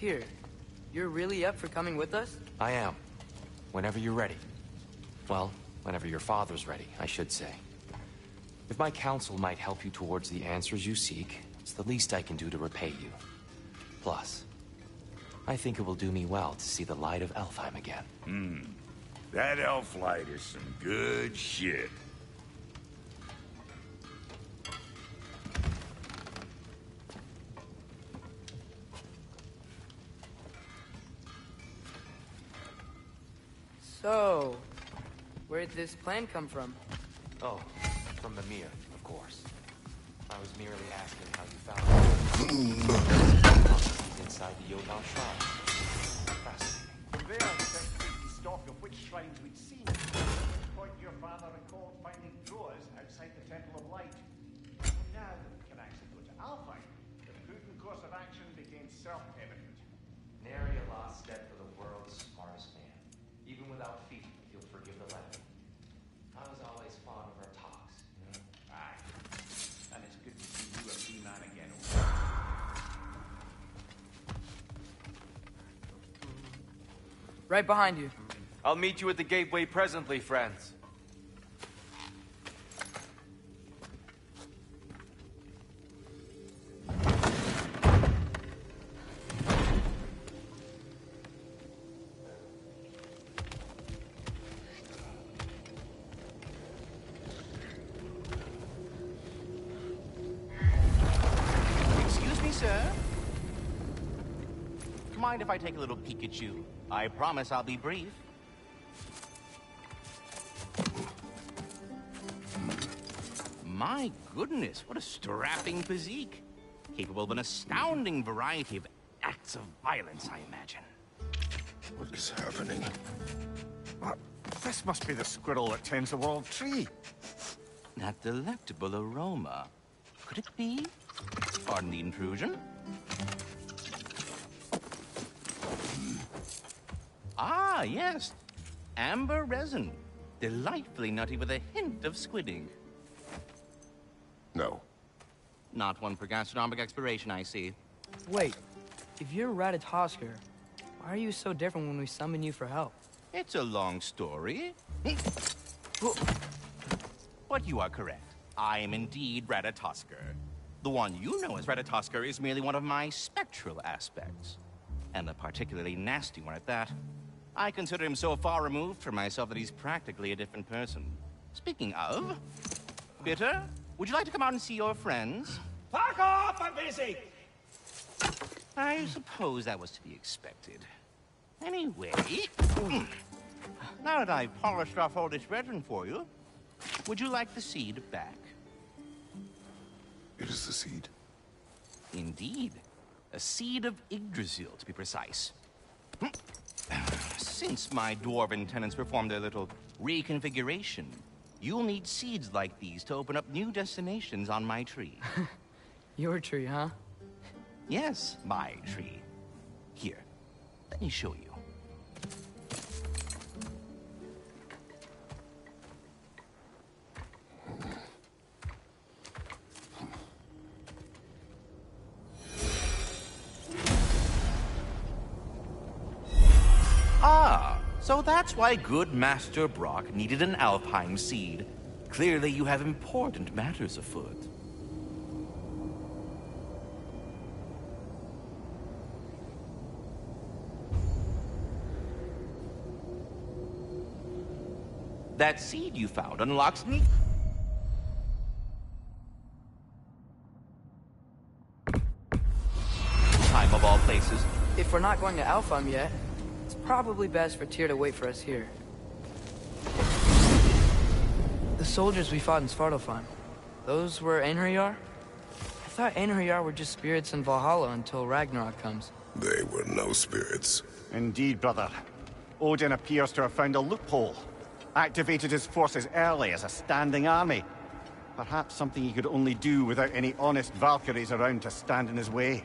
Tyr, you're really up for coming with us? I am. Whenever you're ready. Well, whenever your father's ready, I should say. If my counsel might help you towards the answers you seek, it's the least I can do to repay you. Plus, I think it will do me well to see the light of Elfheim again. That elf light is some good shit. So, where'd this plan come from? Oh, from Mimir, of course. I was merely asking how you found it. Inside the Yodal Shrine. Fascinating. There, the creepy stock of which shrines we'd seen. At this point, your father recalled finding drawers outside the Temple of Light. Now that we can actually go to Alfheim, the prudent course of action became self-evident. Nary a lost step for the world's smartest man. Even without feet, you'll forgive the levity. I was always fond of our talks, you know? Aye. And it's good to see you a free man again. Right behind you. I'll meet you at the gateway presently, friends. Excuse me, sir. Mind if I take a little peek at you? I promise I'll be brief. My goodness, what a strapping physique. Capable of an astounding variety of acts of violence, I imagine. What is happening? This must be the squirrel that tends the world tree. That delectable aroma. Could it be? Pardon the intrusion. Ah, yes. Amber resin. Delightfully nutty with a hint of squidding. No. Not one for gastronomic exploration, I see. Wait, if you're Ratatoskr, why are you so different when we summon you for help? It's a long story. But you are correct. I am indeed Ratatoskr. The one you know as Ratatoskr is merely one of my spectral aspects. And a particularly nasty one at that. I consider him so far removed from myself that he's practically a different person. Speaking of... Bitter, would you like to come out and see your friends? Fuck off! I'm busy! I suppose that was to be expected. Anyway... now that I've polished off all this resin for you, would you like the seed back? It is the seed. Indeed. A seed of Yggdrasil, to be precise. Since my dwarven tenants performed their little reconfiguration, you'll need seeds like these to open up new destinations on my tree. Your tree, huh? Yes, my tree. Here, let me show you. Ah, so that's why good Master Brock needed an Alfheim seed. Clearly you have important matters afoot. That seed you found unlocks me. Time of all places. If we're not going to Alfheim yet, it's probably best for Tyr to wait for us here. The soldiers we fought in Svartalfheim, those were Einherjar? I thought Einherjar were just spirits in Valhalla until Ragnarok comes. They were no spirits. Indeed, brother. Odin appears to have found a loophole. Activated his forces early as a standing army. Perhaps something he could only do without any honest Valkyries around to stand in his way.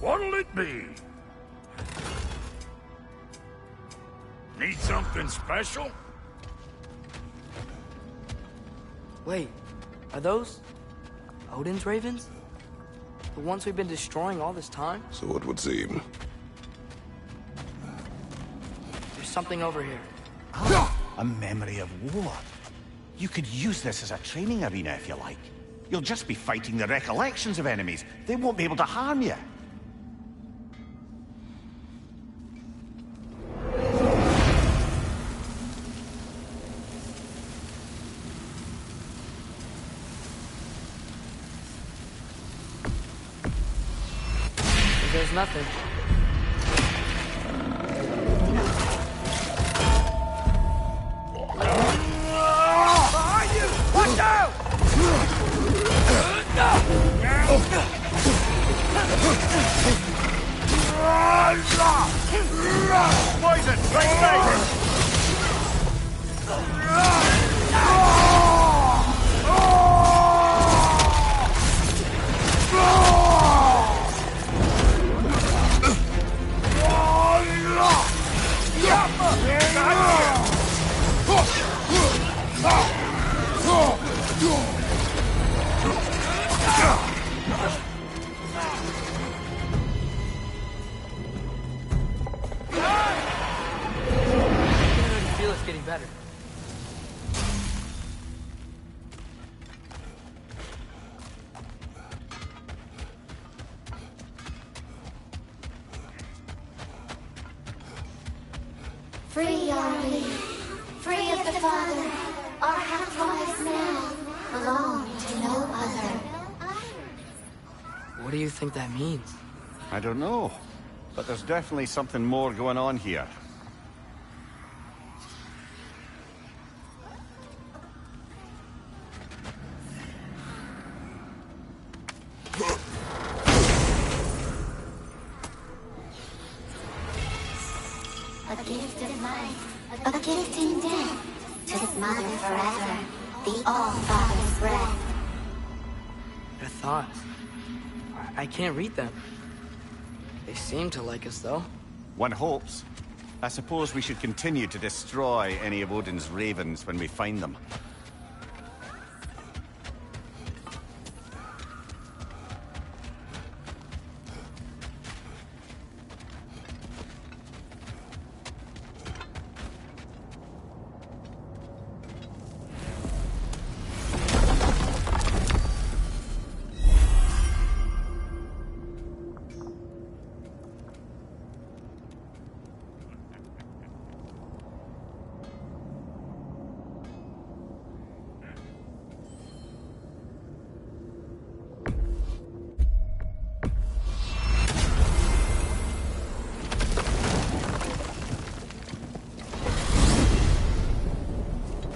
What'll it be? Need something special? Wait, are those Odin's ravens? The ones we've been destroying all this time? So it would seem. There's something over here. A memory of war. You could use this as a training arena if you like. You'll just be fighting the recollections of enemies. They won't be able to harm you. There's nothing. Behind you! Watch out! Poison! Right side! I feel it's getting better. Free are we, free of the Father. Our half-lives now belong to no other. What do you think that means? I don't know, but there's definitely something more going on here. A gift of life, a gift in death, to his mother forever, the All-Father's breath. Their thoughts. I can't read them. They seem to like us, though. One hopes. I suppose we should continue to destroy any of Odin's ravens when we find them.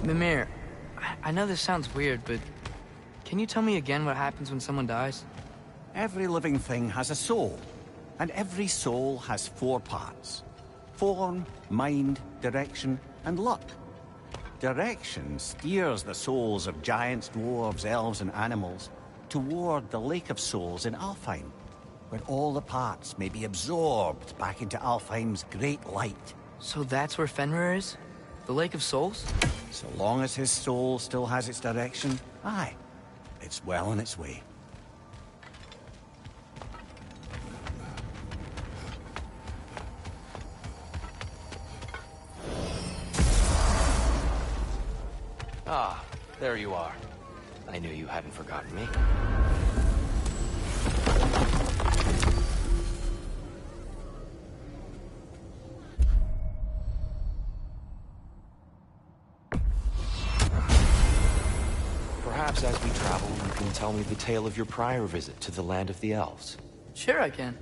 Mimir, I know this sounds weird, but can you tell me again what happens when someone dies? Every living thing has a soul, and every soul has 4 parts. Form, mind, direction, and luck. Direction steers the souls of giants, dwarves, elves, and animals toward the Lake of Souls in Alfheim, where all the parts may be absorbed back into Alfheim's great light. So that's where Fenrir is? The Lake of Souls? So long as his soul still has its direction, aye, it's well on its way. Ah, there you are. I knew you hadn't forgotten me. Perhaps as we travel, you can tell me the tale of your prior visit to the land of the elves. Sure I can.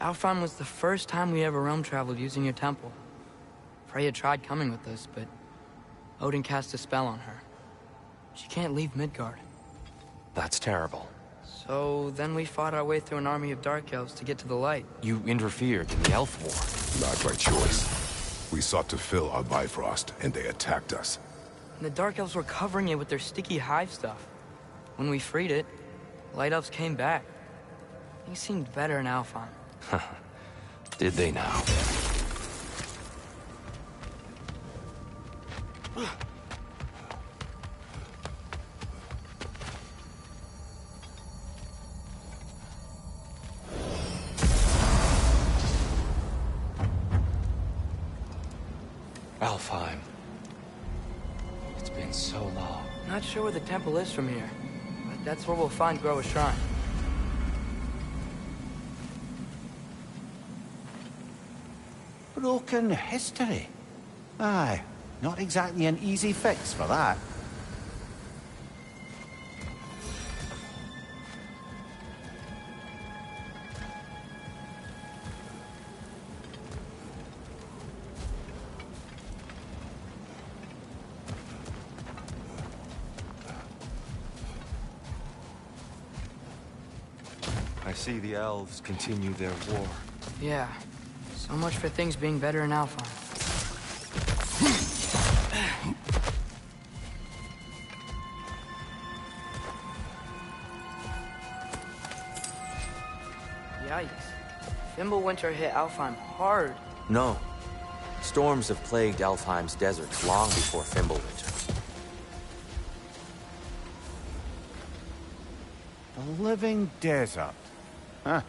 Alfheim was the first time we ever realm traveled using your temple. Freya tried coming with us, but Odin cast a spell on her. She can't leave Midgard. That's terrible. So then we fought our way through an army of dark elves to get to the light. You interfered in the elf war. Not by choice. We sought to fill our Bifrost, and they attacked us. And the dark elves were covering it with their sticky hive stuff. When we freed it, Light Elves came back. Things seemed better in Alfheim. Did they now? Alfheim. It's been so long. Not sure where the temple is from here, but that's where we'll find Groa's shrine. Broken history. Aye, not exactly an easy fix for that. I see the elves continue their war. Yeah, so much for things being better in Alfheim. Yikes. Fimbulwinter hit Alfheim hard. No. Storms have plagued Alfheim's deserts long before Fimbulwinter. The living desert. Huh.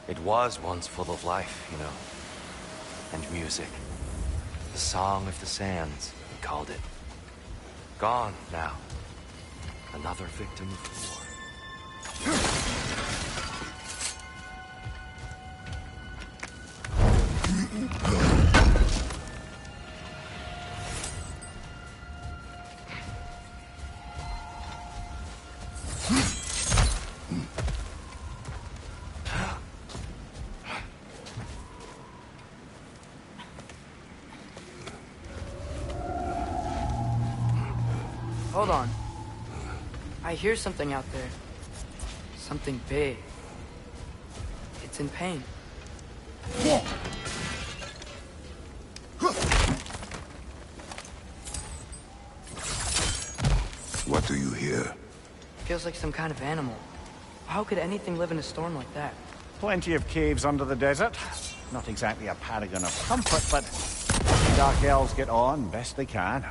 It was once full of life, you know. And music. The Song of the Sands, we called it. Gone now. Another victim of the war. Hold on. I hear something out there. Something big. It's in pain. What do you hear? Feels like some kind of animal. How could anything live in a storm like that? Plenty of caves under the desert. Not exactly a paragon of comfort, but Dark Elves get on best they can.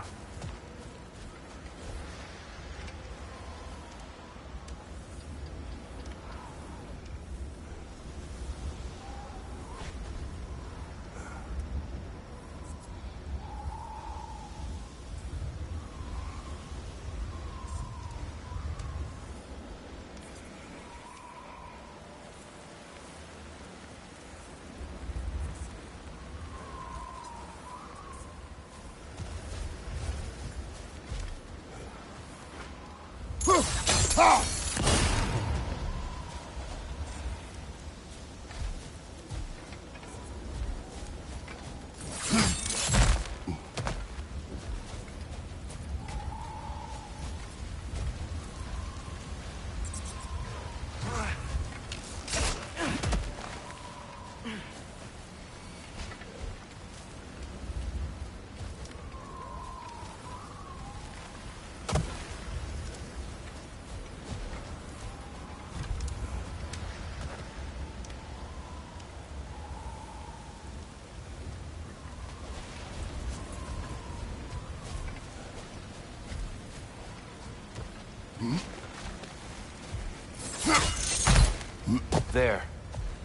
There.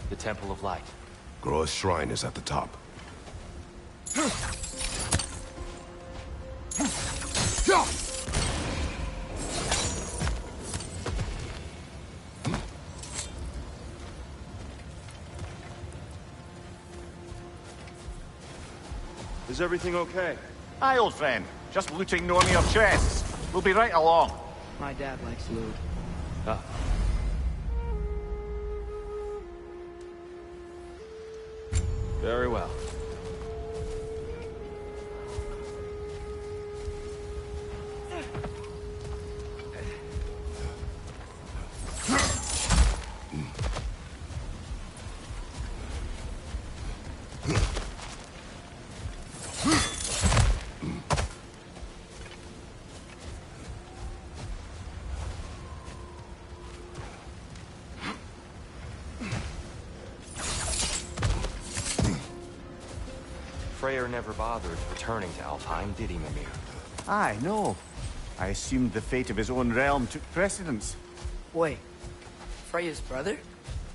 The Temple of Light. Groa's shrine is at the top. Is everything okay? Aye, old friend. Just looting no mere chests. We'll be right along. My dad likes loot. Very well. Freyr never bothered returning to Alfheim, did he, Mimir? Aye, no. I assumed the fate of his own realm took precedence. Wait, Freya's brother?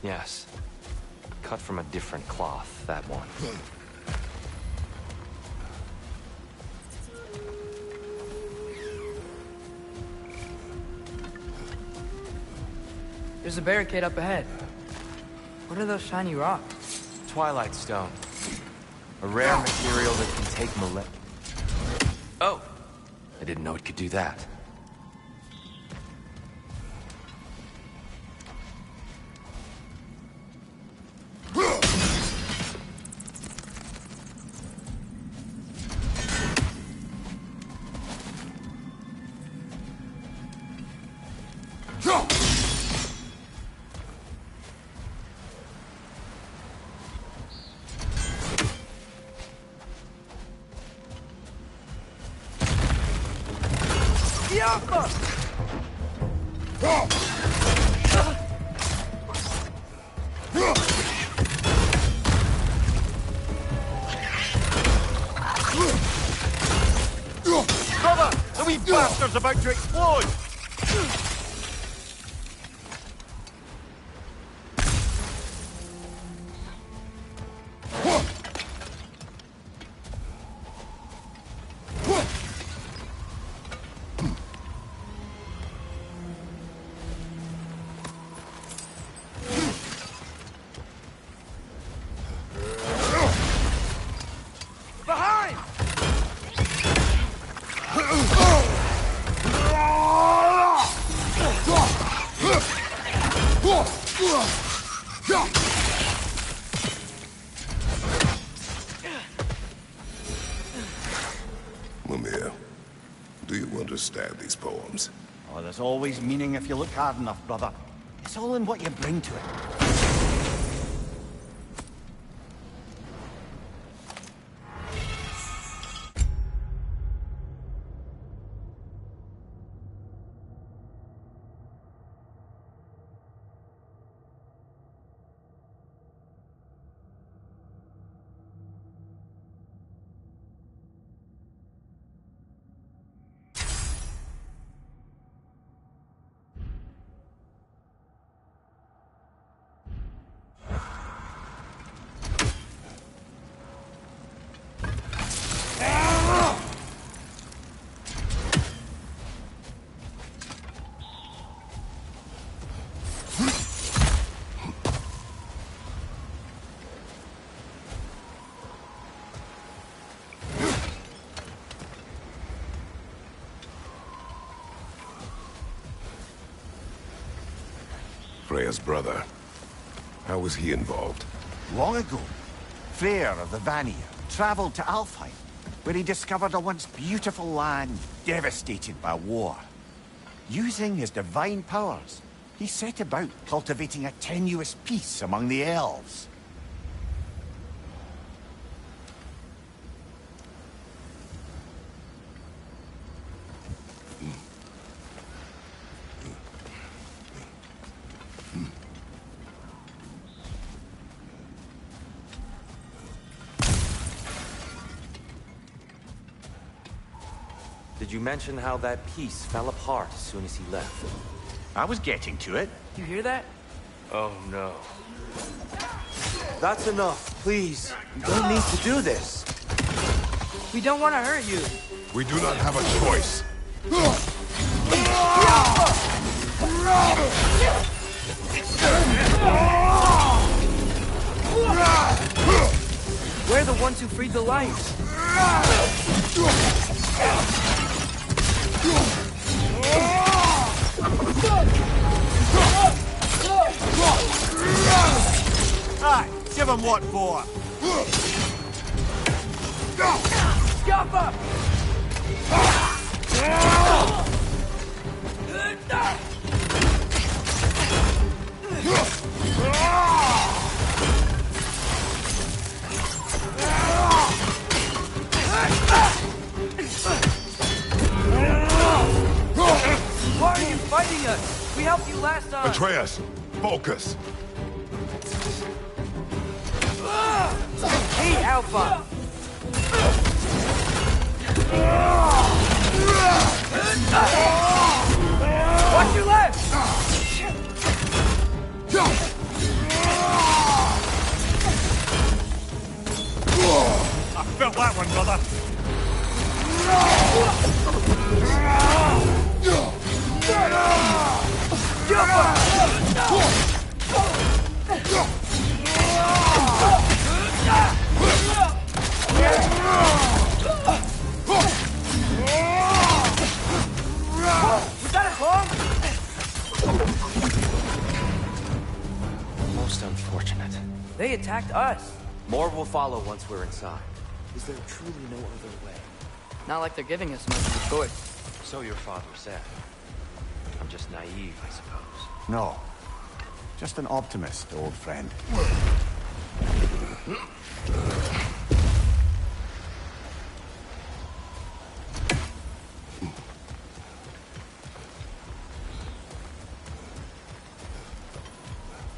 Yes. Cut from a different cloth, that one. There's a barricade up ahead. What are those shiny rocks? Twilight Stone. A rare material that can take millennia. Oh! I didn't know it could do that. Brother! The wee bastard's about to explode! Mimir, do you understand these poems? Oh, there's always meaning if you look hard enough, brother. It's all in what you bring to it. Freya's brother. How was he involved? Long ago, Freyr of the Vanir traveled to Alfheim, where he discovered a once beautiful land devastated by war. Using his divine powers, he set about cultivating a tenuous peace among the elves. Did you mention how that piece fell apart as soon as he left? I was getting to it. You hear that? Oh, no. That's enough, please. You don't need to do this. We don't want to hurt you. We do not have a choice. We're the ones who freed the lights. Aye, give him what for. Scupper! Why are you fighting us? We helped you last time. Atreus, focus. I hate Alpha. Watch your left! I felt that one, brother. Was that a bomb? Most unfortunate. They attacked us. More will follow once we're inside. Is there truly no other way? Not like they're giving us much of a choice. So your father said. I'm just naive, I suppose. No. Just an optimist, old friend.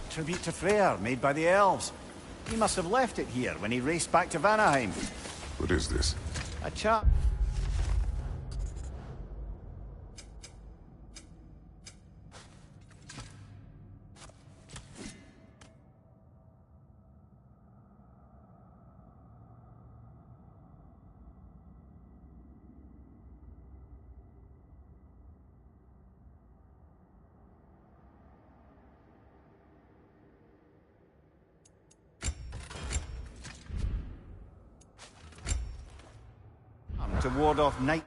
Tribute to Freyr, made by the elves. He must have left it here when he raced back to Vanaheim. What is this? A chap. To ward off night.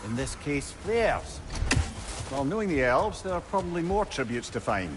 In this case, theirs. Well, knowing the elves, there are probably more tributes to find.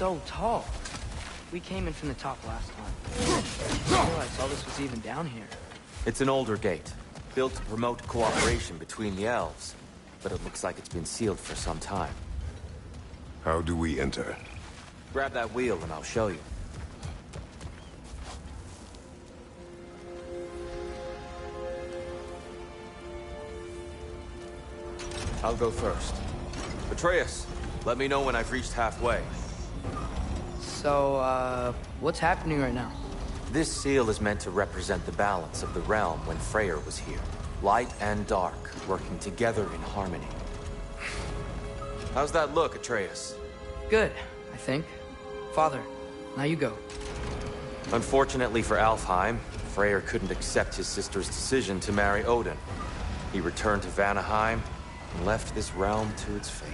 so tall. We came in from the top last time. I didn't realize all this was even down here. It's an older gate, built to promote cooperation between the elves. But it looks like it's been sealed for some time. How do we enter? Grab that wheel and I'll show you. I'll go first. Atreus, let me know when I've reached halfway. So, what's happening right now? This seal is meant to represent the balance of the realm when Freyr was here. Light and dark, working together in harmony. How's that look, Atreus? Good, I think. Father, now you go. Unfortunately for Alfheim, Freyr couldn't accept his sister's decision to marry Odin. He returned to Vanaheim and left this realm to its fate.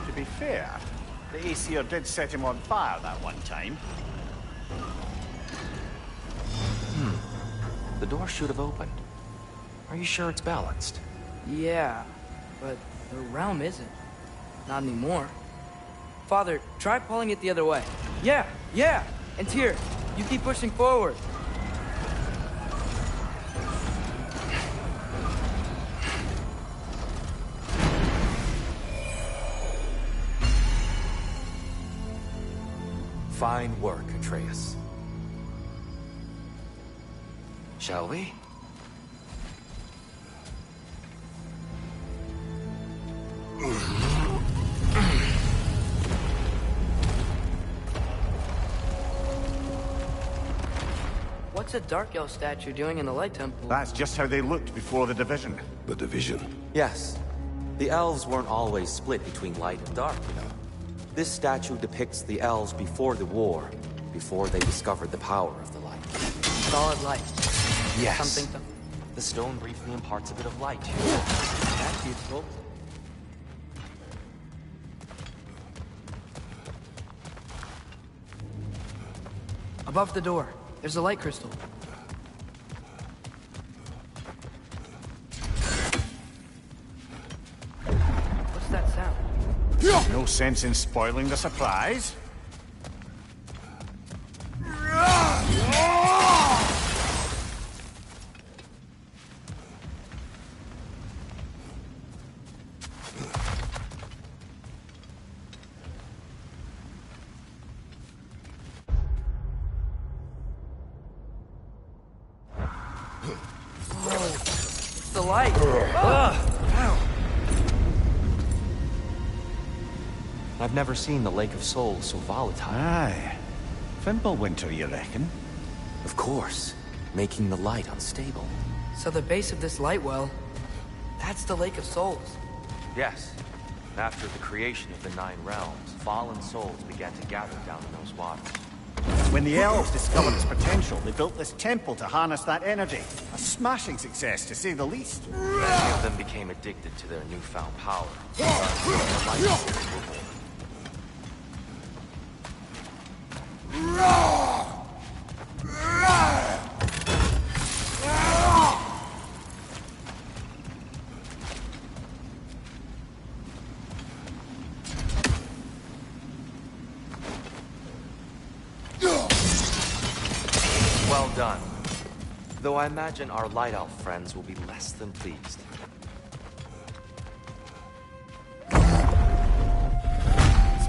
To be fair, the Aesir did set him on fire that one time. The door should have opened. Are you sure it's balanced? Yeah, but the realm isn't. Not anymore. Father, try pulling it the other way. Yeah! And Tyr, you keep pushing forward. Fine work, Atreus. Shall we? What's a Dark Elf statue doing in the Light Temple? That's just how they looked before the division. The division. Yes. The elves weren't always split between light and dark, you know. This statue depicts the elves before the war, before they discovered the power of the light. Solid light. Yes. Something. The stone briefly imparts a bit of light. That's useful. Above the door, there's a light crystal. What's that sound? No sense in spoiling the surprise. It's the light. I've never seen the Lake of Souls so volatile. Aye. Fimbulwinter, you reckon? Of course, making the light unstable. So the base of this light well, that's the Lake of Souls. Yes. After the creation of the Nine Realms, fallen souls began to gather down in those waters. When the elves discovered its potential, they built this temple to harness that energy. A smashing success, to say the least. Many of them became addicted to their newfound power. The light souls were born. Well done. Though I imagine our Light Elf friends will be less than pleased.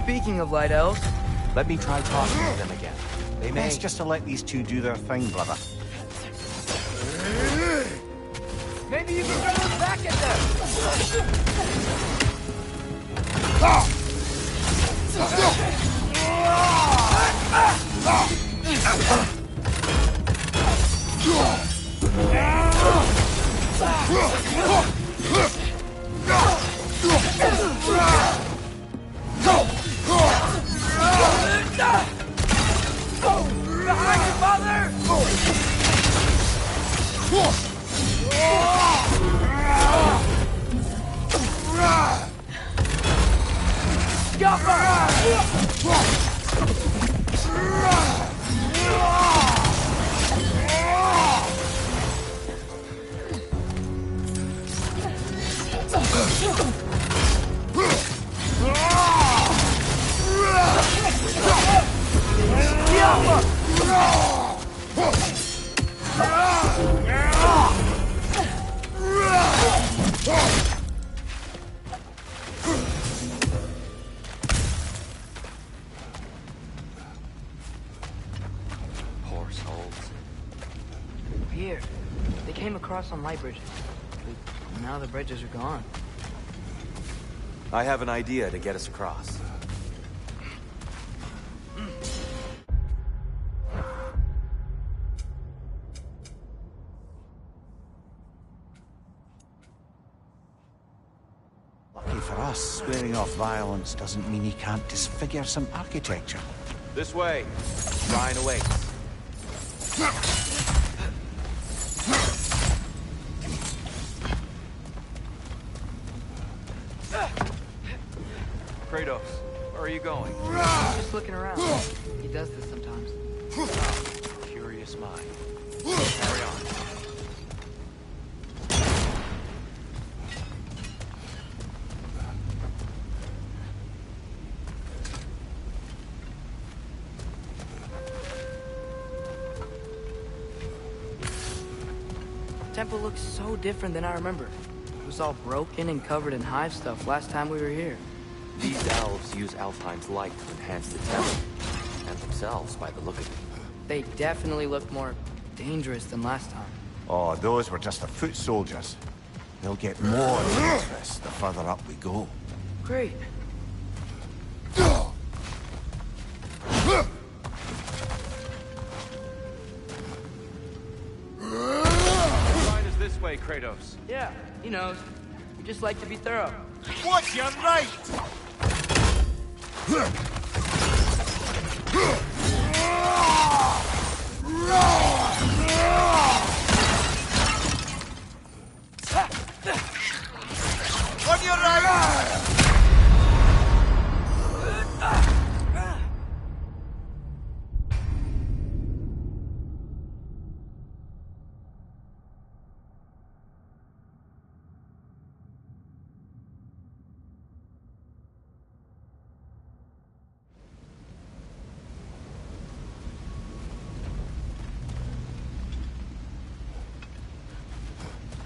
Speaking of Light Elves, Let me try talking to them again. They may... Best just to let these two do their thing, brother. maybe you can throw back at them! Behind you, Father! Poor souls. Here. They came across on light bridges. But now the bridges are gone. I have an idea to get us across. Lucky for us, swearing off violence doesn't mean he can't disfigure some architecture. This way. Ryan awaits. Kratos, where are you going? Just looking around. He does this sometimes. Curious mind. Carry on. The temple looks so different than I remember. It was all broken and covered in hive stuff last time we were here. These elves use Alfheim's light to enhance the temple, and themselves by the look of it. They definitely look more dangerous than last time. Oh, those were just the foot soldiers. They'll get more dangerous the further up we go. Great. Find us this way, Kratos. Yeah, he knows. We just like to be thorough. What's your right? On your right!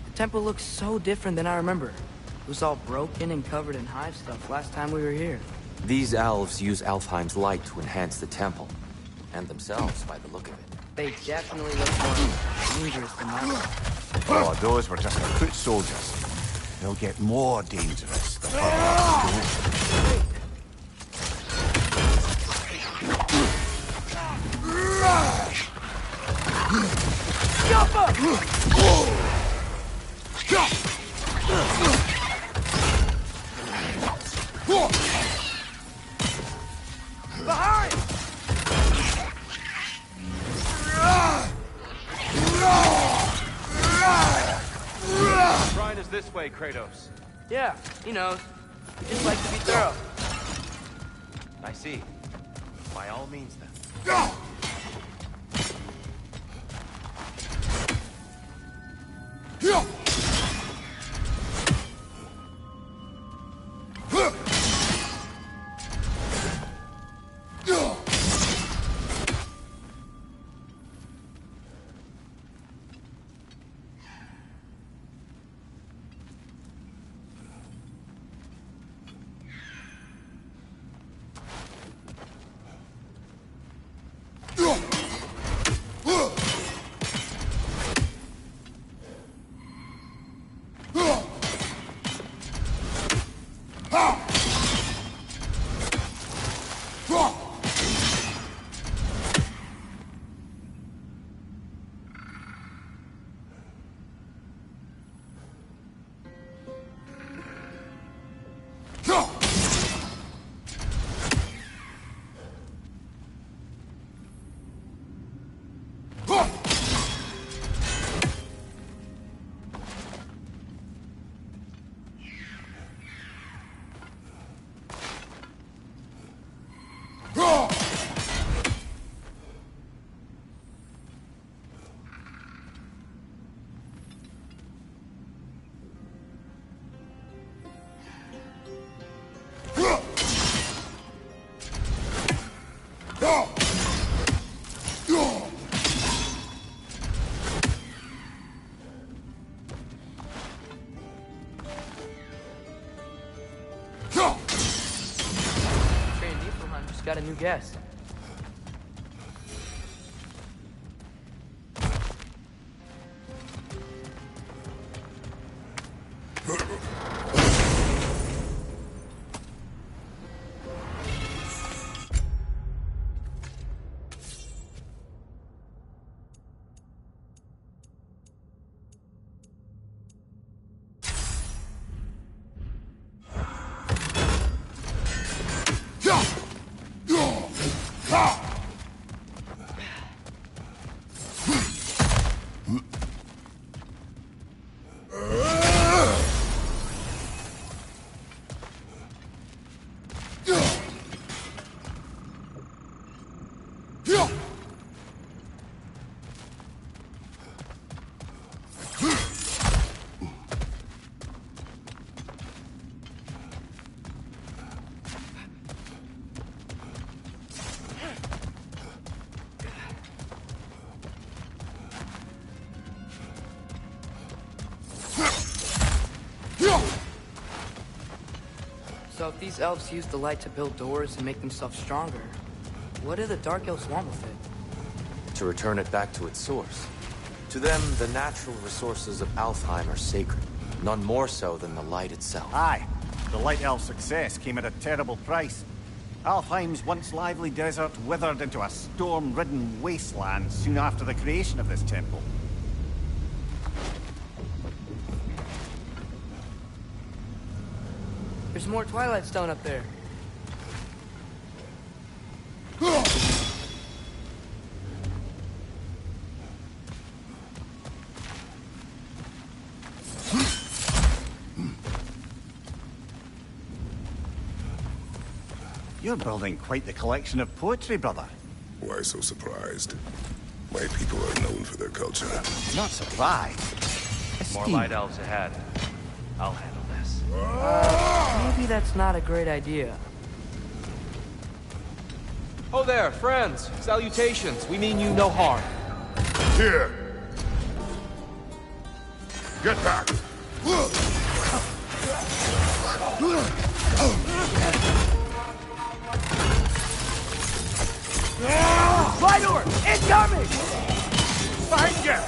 The temple looks so different than I remember. It was all broken and covered in hive stuff last time we were here. These elves use Alfheim's light to enhance the temple, and themselves by the look of it. They definitely look more dangerous than last time. Oh, those were just the foot soldiers. They'll get more dangerous the further up we go. Behind! Find us this way, Kratos. Yeah, he knows. We just like to be thorough. I see. By all means, then. just got a new guest. So if these elves use the light to build doors and make themselves stronger, what do the Dark Elves want with it? To return it back to its source. To them, the natural resources of Alfheim are sacred, none more so than the light itself. Aye. The Light Elf's success came at a terrible price. Alfheim's once lively desert withered into a storm-ridden wasteland soon after the creation of this temple. There's more Twilight Stone up there. You're building quite the collection of poetry, brother. Why so surprised? My people are known for their culture. Not surprised. More Esteem. light elves ahead. I'll handle this. Maybe that's not a great idea. Oh there, friends. Salutations. We mean you no harm. Here! Get back! Flydoor! Incoming! Behind you!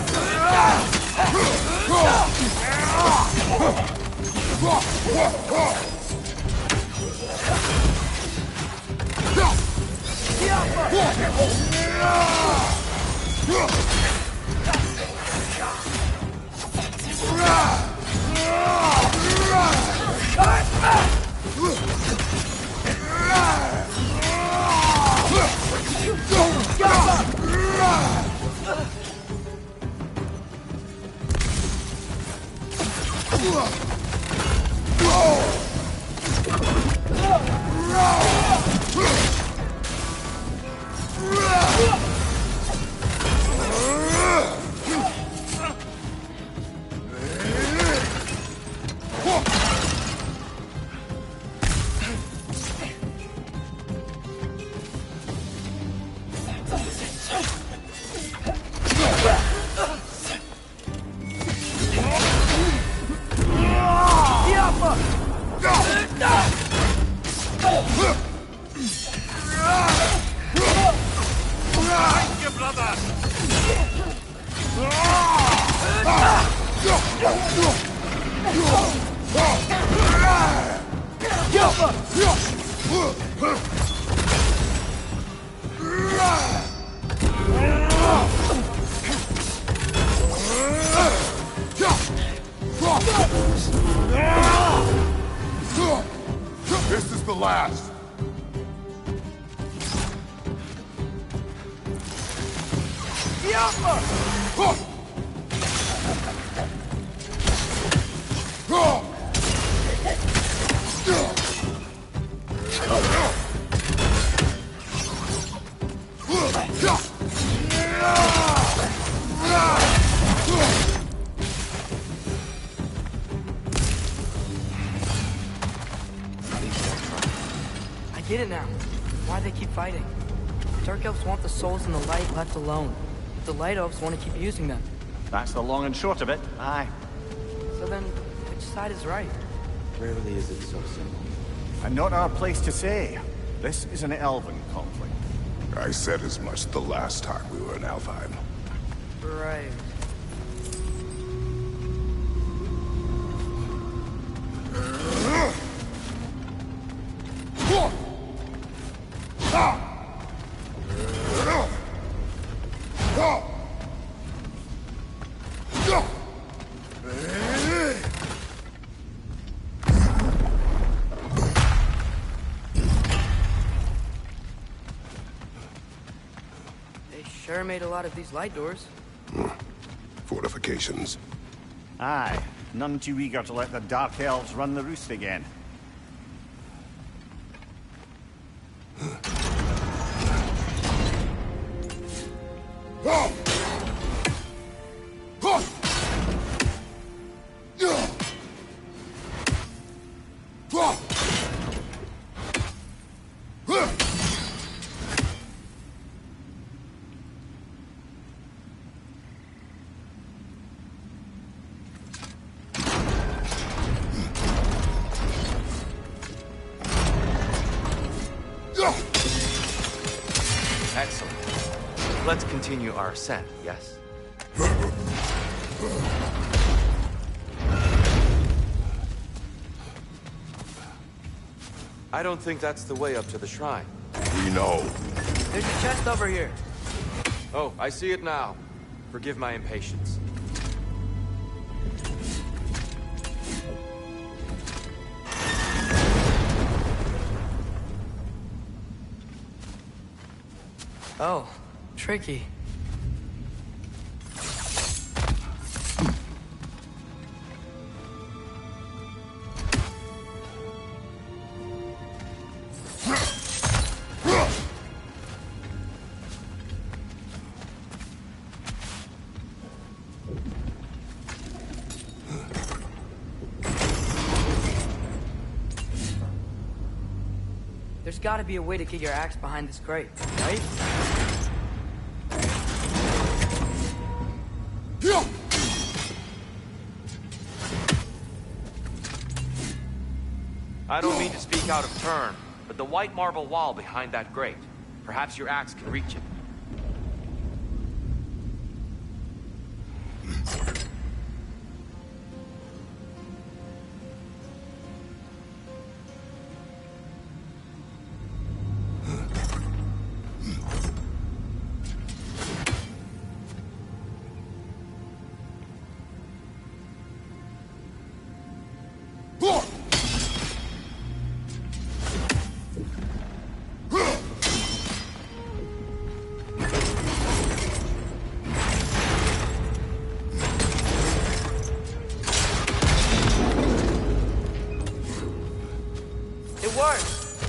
This is the last! I get it now. Why they keep fighting. Dark Elves want the souls in the light left alone. The Light Elves want to keep using them. That's the long and short of it. Aye. So then, which side is right? Rarely is it so simple. And not our place to say. This is an elven conflict. I said as much the last time we were in Alfheim. Right. Sure made a lot of these light doors. Fortifications. Aye, none too eager to let the Dark Elves run the roost again. Excellent. Let's continue our ascent, yes? I don't think that's the way up to the shrine. We know. There's a chest over here. Oh, I see it now. Forgive my impatience. Oh, tricky. There's gotta be a way to get your axe behind this crate, right? I don't mean to speak out of turn, but the white marble wall behind that grate. Perhaps your axe can reach it.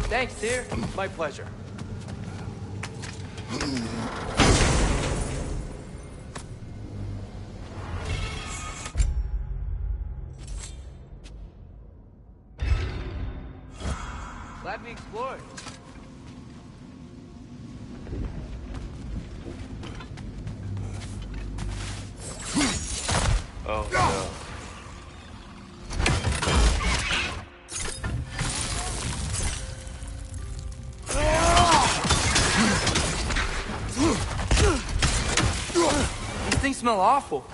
Thanks, dear. My pleasure. Glad we explored. Oh, no. These things smell awful.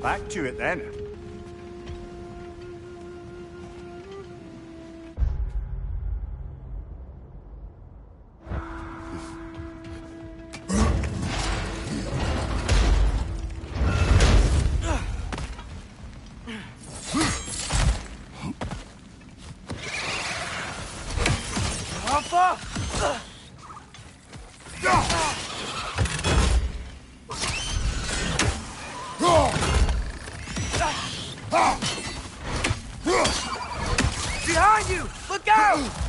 Back to it then. Behind you! Look out!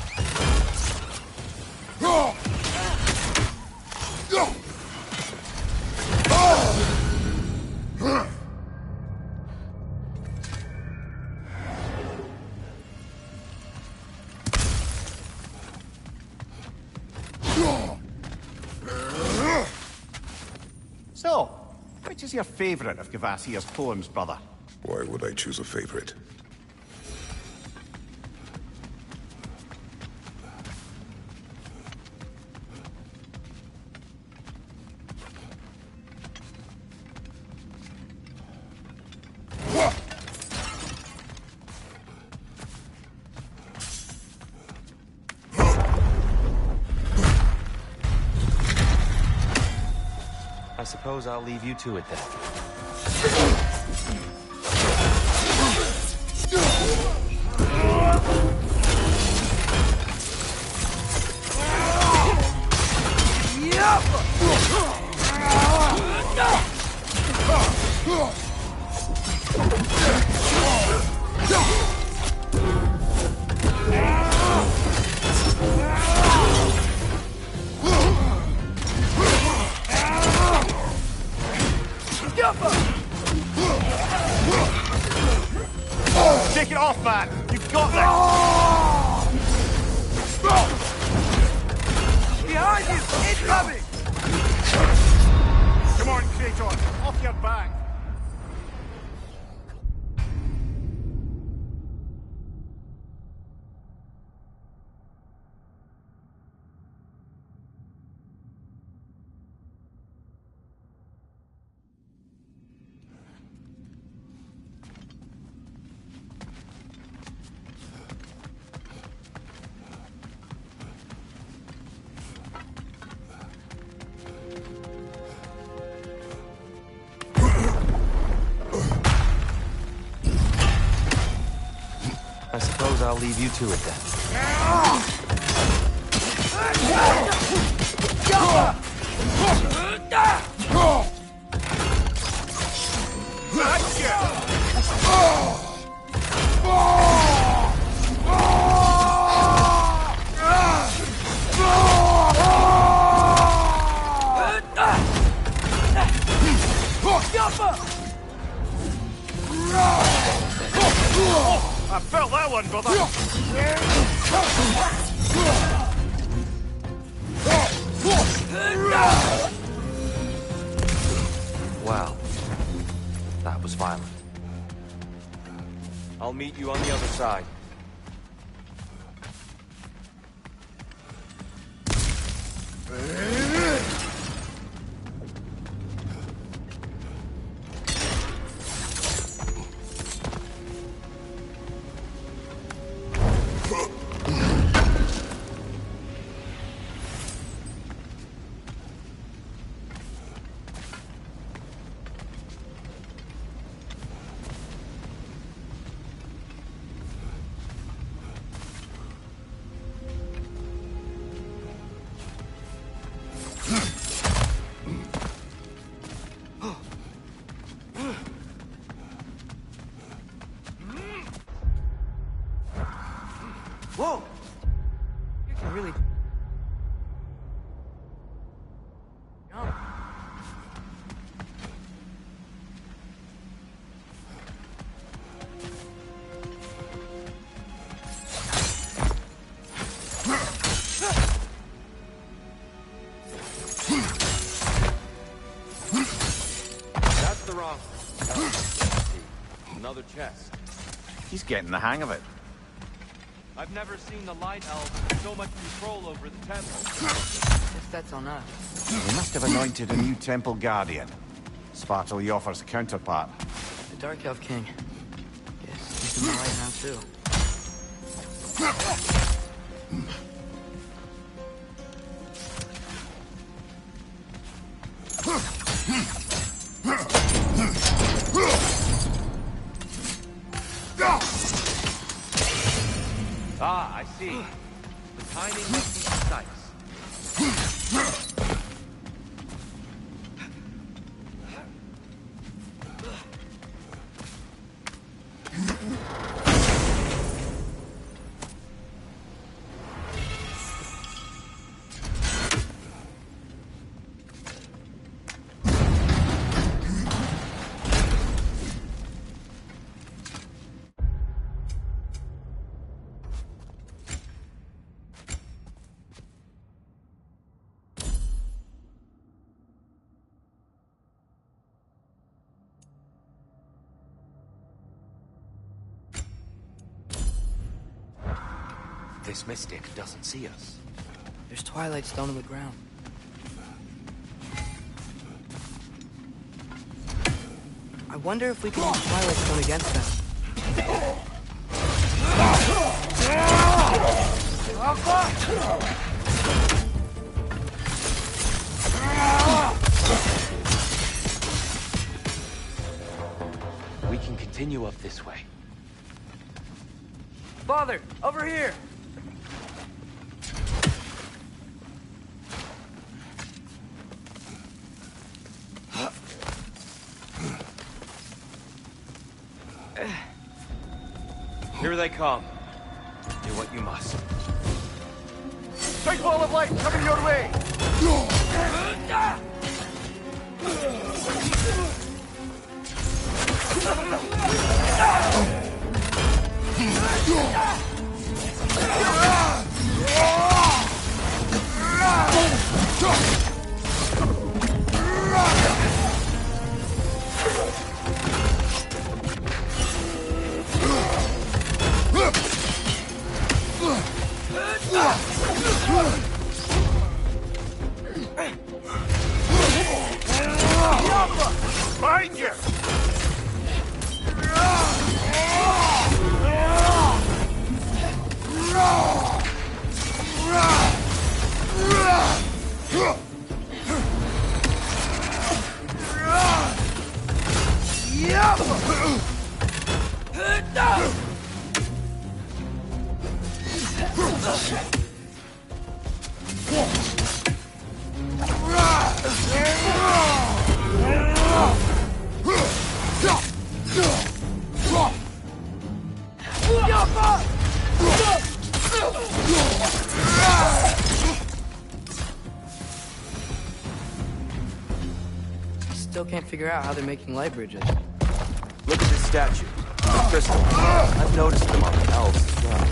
Which is your favorite of Gavassia's poems, brother? Why would I choose a favorite? I suppose I'll leave you to it then. Take it off, man! You've got this! Behind you! Incoming! Come on, Kratos! Off your back! I suppose I'll leave you to it then. I felt that one, brother! Wow. That was violent. I'll meet you on the other side. Whoa! You can really jump. That's the wrong. Another chest. He's getting the hang of it. I've never seen the Light Elves with so much control over the temple. Guess that's on us. They must have anointed a new temple guardian. Svartalfheim offers a counterpart. The Dark Elf King. Yes, he's in the light now too. Ah, I see. The timing must be precise. this mystic doesn't see us. There's Twilight Stone on the ground. I wonder if we can use Twilight Stone against them. We can continue up this way. Father, over here! Here they come. Do what you must. Big ball of light coming your way! Behind you! Still can't figure out how they're making light bridges. Look at this statue. Crystal. I've noticed them on the elves as well.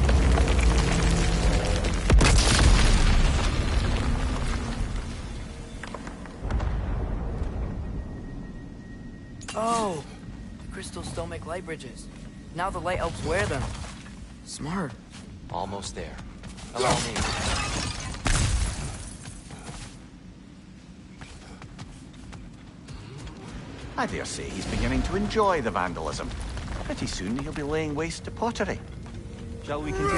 Oh! The crystals still make light bridges. Now the light elves wear them. Smart. Almost there. Allow me. I dare say he's beginning to enjoy the vandalism. Pretty soon he'll be laying waste to pottery. Shall we continue?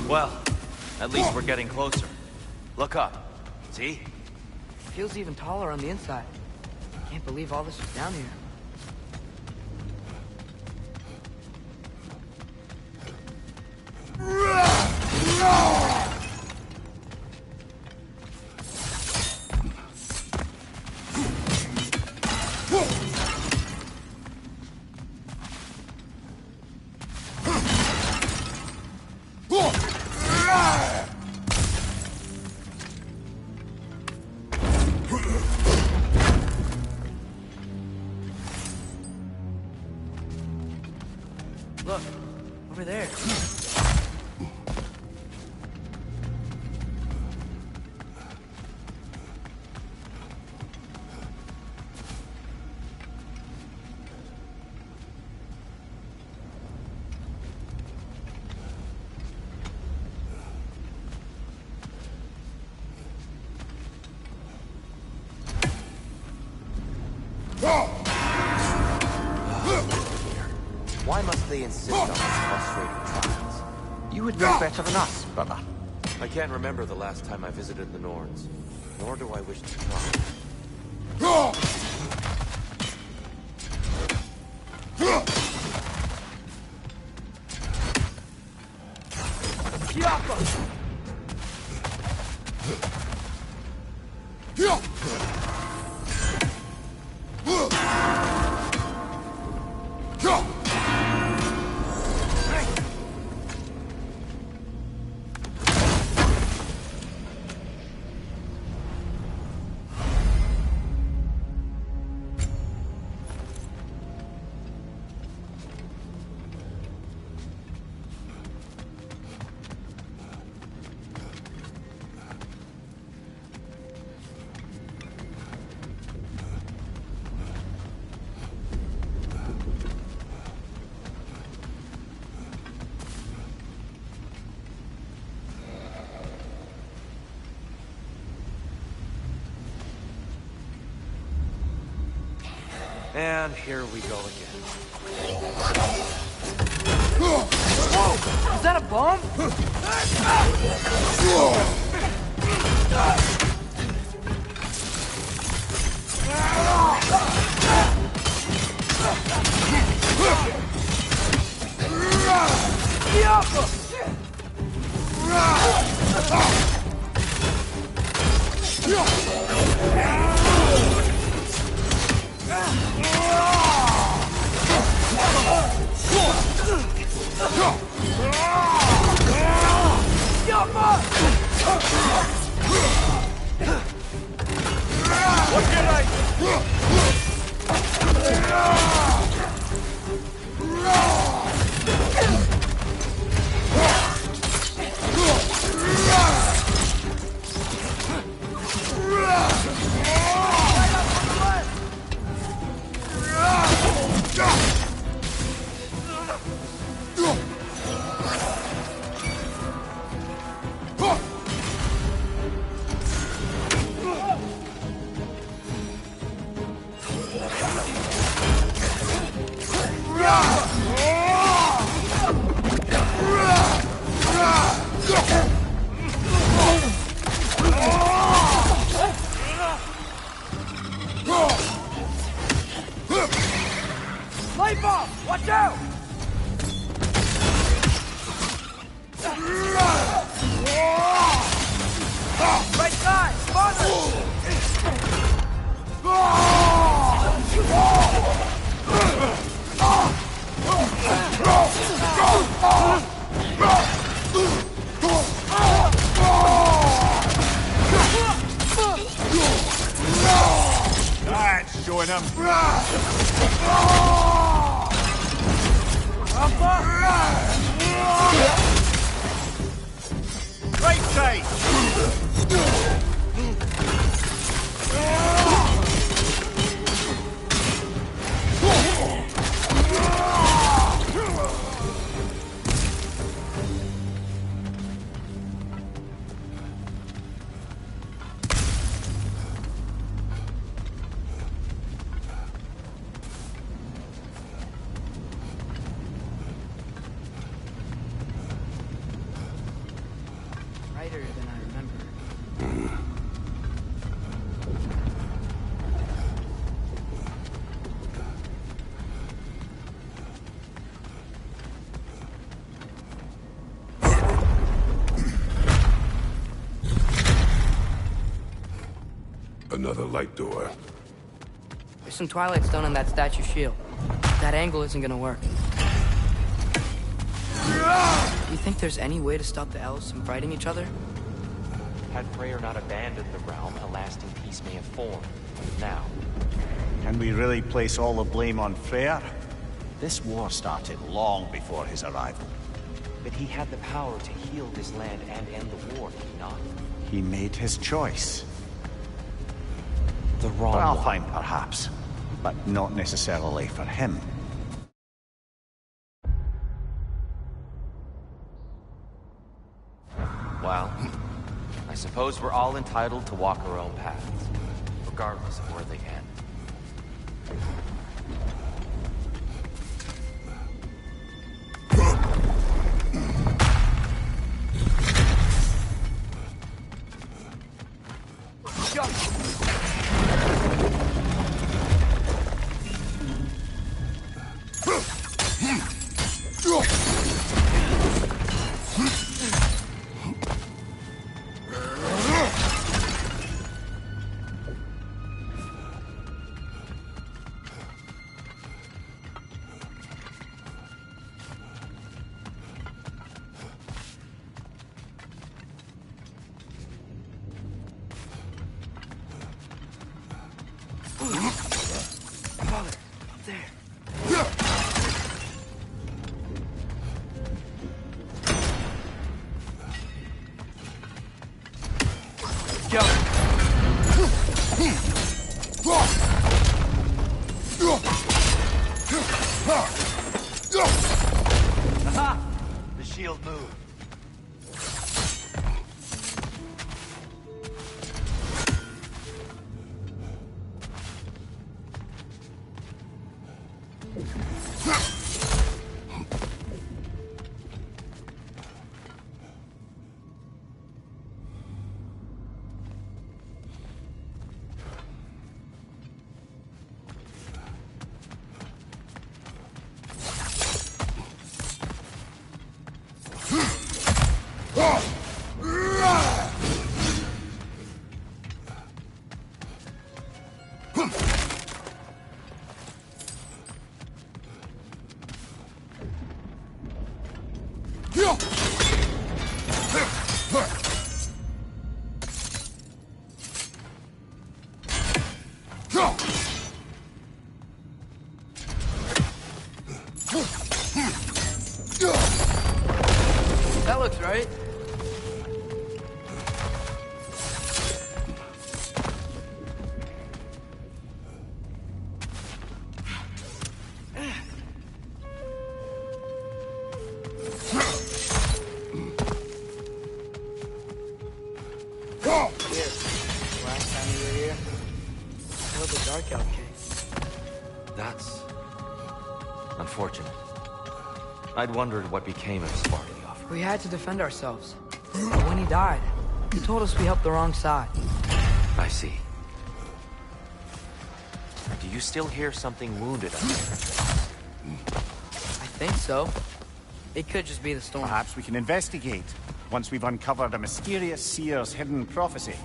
Well, at least we're getting closer. Look up. See? Feels even taller on the inside. Can't believe all this was down here. Look, over there. Why must they insist on these frustrating trials? You would know better than us, brother. I can't remember the last time I visited the Norns, nor do I wish to try. And here we go again. Whoa! Is that a bomb? What can I Light bomb! Watch out! Right side! Father! That's showing him. Right side. Brighter than I remember. Another light door. There's some Twilight Stone on that statue shield. That angle isn't gonna work. Do you think there's any way to stop the elves from fighting each other? Had Freyr not abandoned the realm, a lasting peace may have formed. Now, Can we really place all the blame on Freyr? This war started long before his arrival. but he had the power to heal this land and end the war, did he not? He made his choice. The wrong Well, one. fine, perhaps. But not necessarily for him. Well, I suppose we're all entitled to walk our own paths, regardless of where they end. Aha! The shield moved. That looks right. That's unfortunate. I'd wondered what became of Spartan the Offer. We had to defend ourselves. But when he died, he told us we helped the wrong side. I see. Do you still hear something wounded out there? I think so. It could just be the storm. Perhaps we can investigate, once we've uncovered a mysterious seer's hidden prophecy.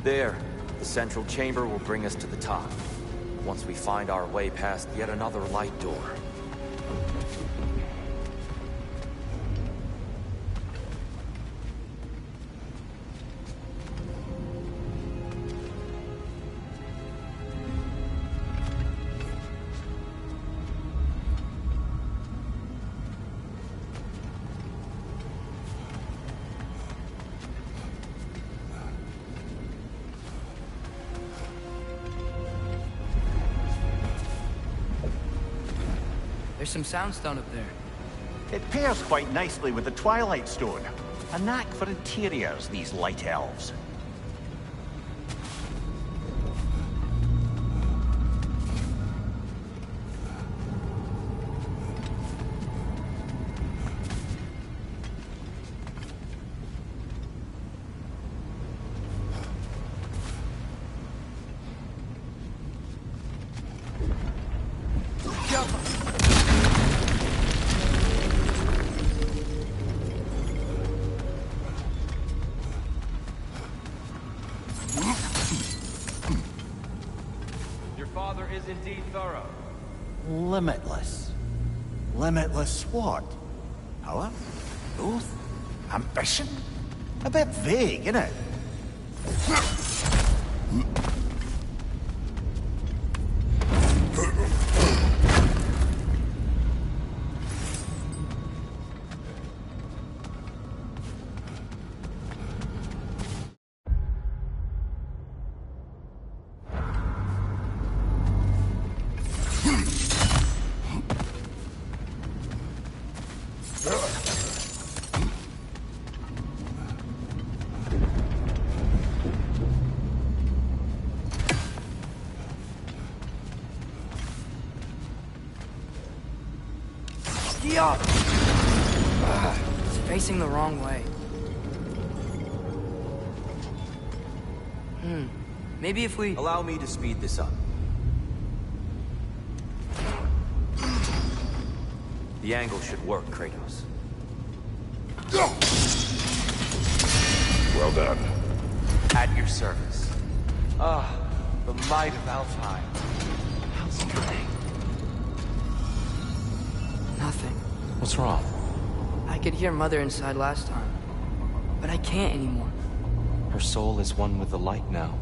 There. The central chamber will bring us to the top. Once we find our way past yet another light door. There's some soundstone up there. It pairs quite nicely with the Twilight Stone. A knack for interiors, these light elves. Is indeed thorough. Limitless. Limitless what? Power? Growth? Ambition? A bit vague, isn't it? It's facing the wrong way. Maybe if we... Allow me to speed this up. The angle should work, Kratos. Well done. At your service. Ah, the might of Alfheim. How's it going? Nothing. What's wrong? I could hear Mother inside last time, but I can't anymore. Her soul is one with the light now,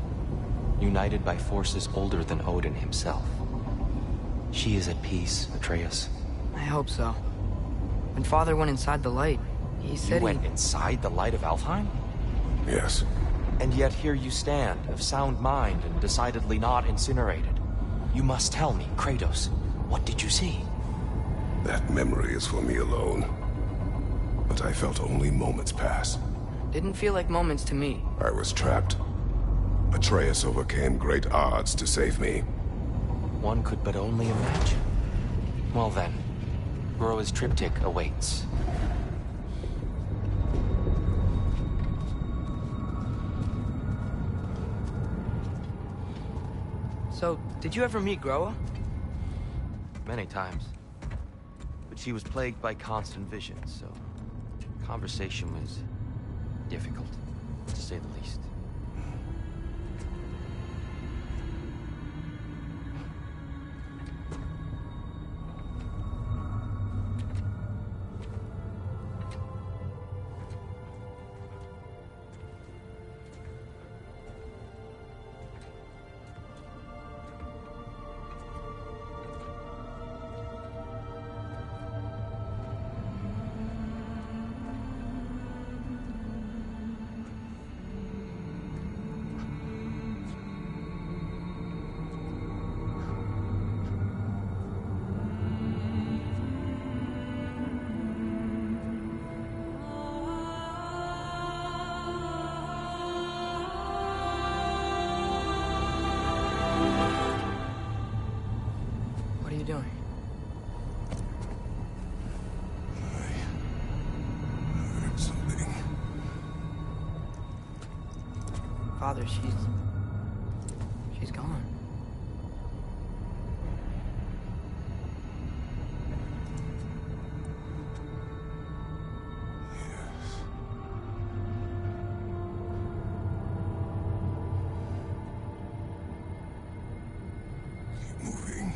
united by forces older than Odin himself. She is at peace, Atreus. I hope so. When Father went inside the light, he said You went inside the light of Alfheim? Yes. And yet here you stand, of sound mind and decidedly not incinerated. You must tell me, Kratos, what did you see? That memory is for me alone. But I felt only moments pass. Didn't feel like moments to me. I was trapped. Atreus overcame great odds to save me. One could but only imagine. Well then, Groa's triptych awaits. So, did you ever meet Groa? Many times. But she was plagued by constant visions, so conversation was difficult, to say the least. you doing? I heard something. Father, she's gone. Moving.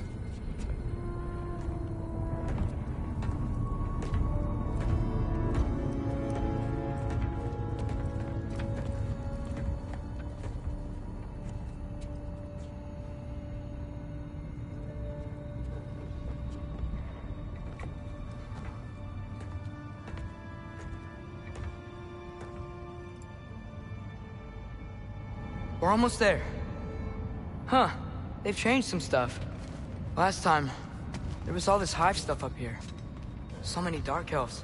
We're almost there. Huh. They've changed some stuff. Last time, there was all this hive stuff up here. So many Dark Elves.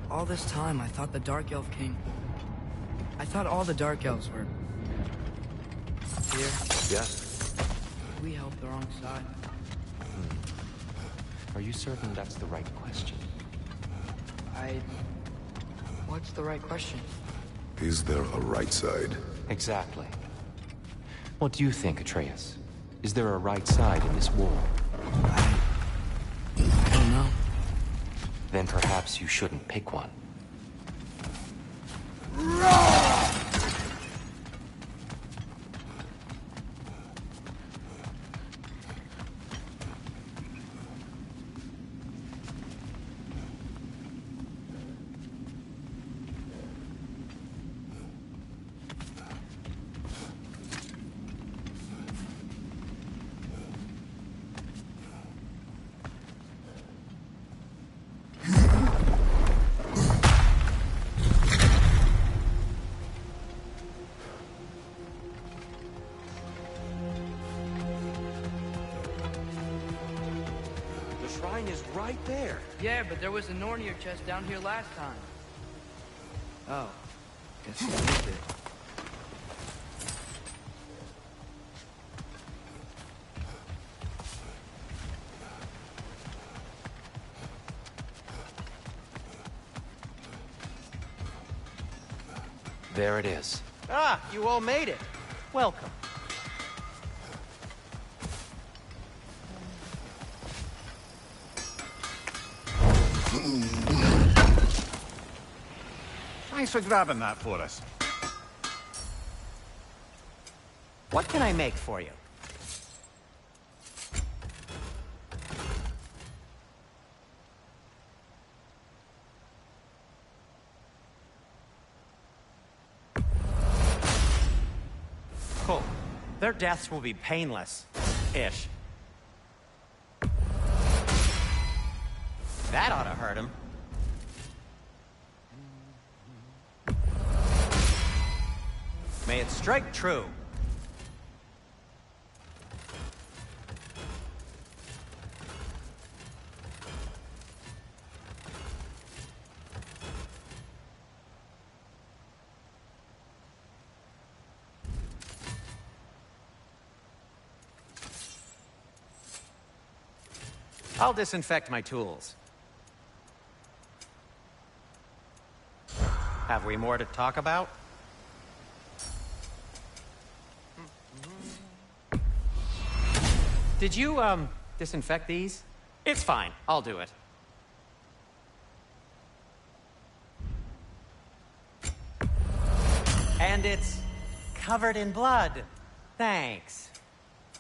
All this time, I thought the Dark Elf King... I thought all the Dark Elves were... here. Yeah? We helped the wrong side. Are you certain that's the right question? What's the right question? Is there a right side? Exactly. What do you think, Atreus? Is there a right side in this war? I don't know. Then perhaps you shouldn't pick one. The shrine is right there. Yeah, but there was a Nornir chest down here last time. Oh. Guess I missed it. There it is. Ah, you all made it. Welcome. Thanks for grabbing that for us. What can I make for you? Cool. Their deaths will be painless-ish. That ought to hurt him. May it strike true. I'll disinfect my tools. Have we more to talk about? Did you, disinfect these? It's fine. I'll do it. And it's covered in blood. Thanks.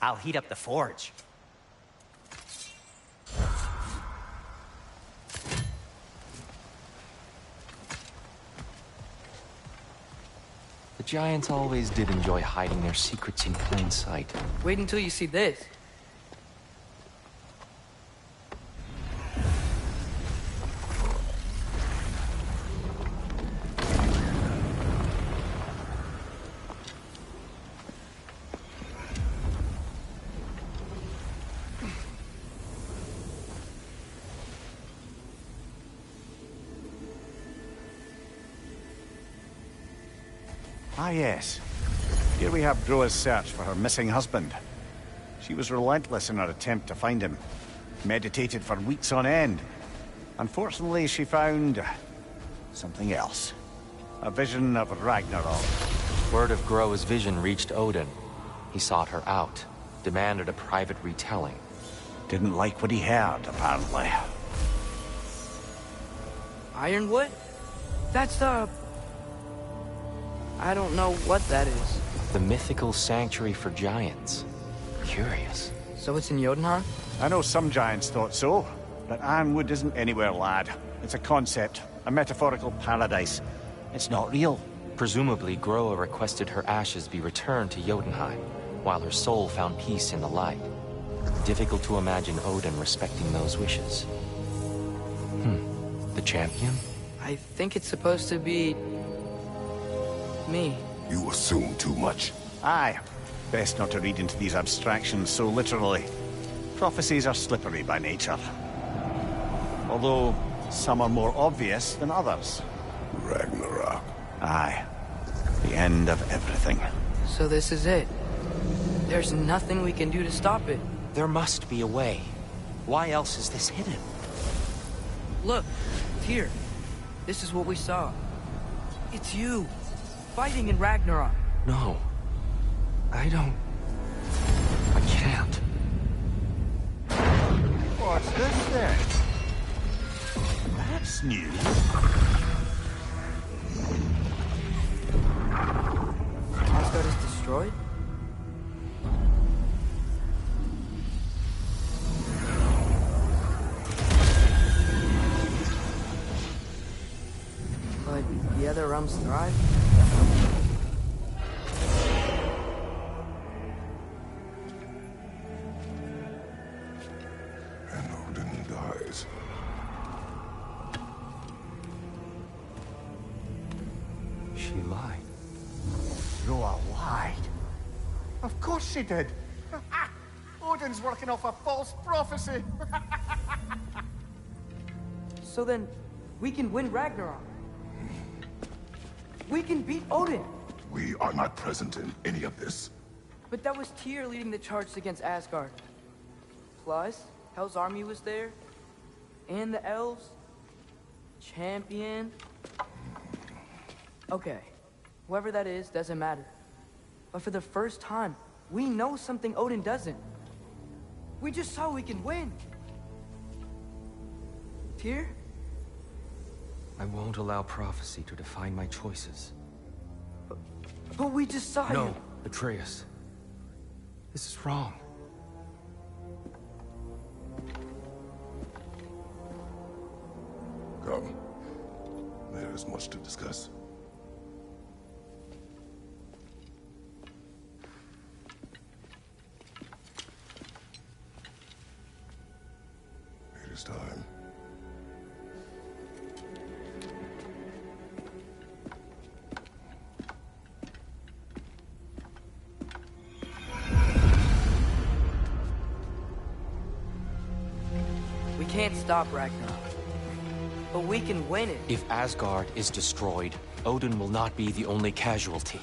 I'll heat up the forge. The giants always did enjoy hiding their secrets in plain sight. Wait until you see this. Ah, yes. Here we have Groa's search for her missing husband. She was relentless in her attempt to find him. Meditated for weeks on end. Unfortunately, she found something else. A vision of Ragnarok. Word of Groa's vision reached Odin. He sought her out, demanded a private retelling. Didn't like what he heard, apparently. Ironwood? That's the... I don't know what that is. The mythical sanctuary for giants. Curious. So it's in Jotunheim? I know some giants thought so, but Ironwood isn't anywhere, lad. It's a concept, a metaphorical paradise. It's not real. Presumably, Groa requested her ashes be returned to Jotunheim, while her soul found peace in the light. Difficult to imagine Odin respecting those wishes. The champion? I think it's supposed to be... me. You assume too much. Aye. Best not to read into these abstractions so literally. Prophecies are slippery by nature. Although, some are more obvious than others. Ragnarok. Aye. The end of everything. So this is it. There's nothing we can do to stop it. There must be a way. Why else is this hidden? Look, here. This is what we saw. It's you, fighting in Ragnarok. No. I can't. What's this then? That's new. Asgard is destroyed? But the other realms thrive? And Odin dies. She lied. Groa lied. Of course she did. Odin's working off a false prophecy. So then, we can win Ragnarok. We can beat Odin. We are not present in any of this. But that was Tyr leading the charge against Asgard. Plus, Hell's army was there. And the elves. Champion. Okay. Whoever that is, doesn't matter. But for the first time, we know something Odin doesn't. We just saw we can win. Tyr? I won't allow prophecy to define my choices. But we just saw you. No, Atreus. This is wrong. Come. There is much to discuss. It is time. We can't stop Ragnarok. But we can win it. If Asgard is destroyed, Odin will not be the only casualty.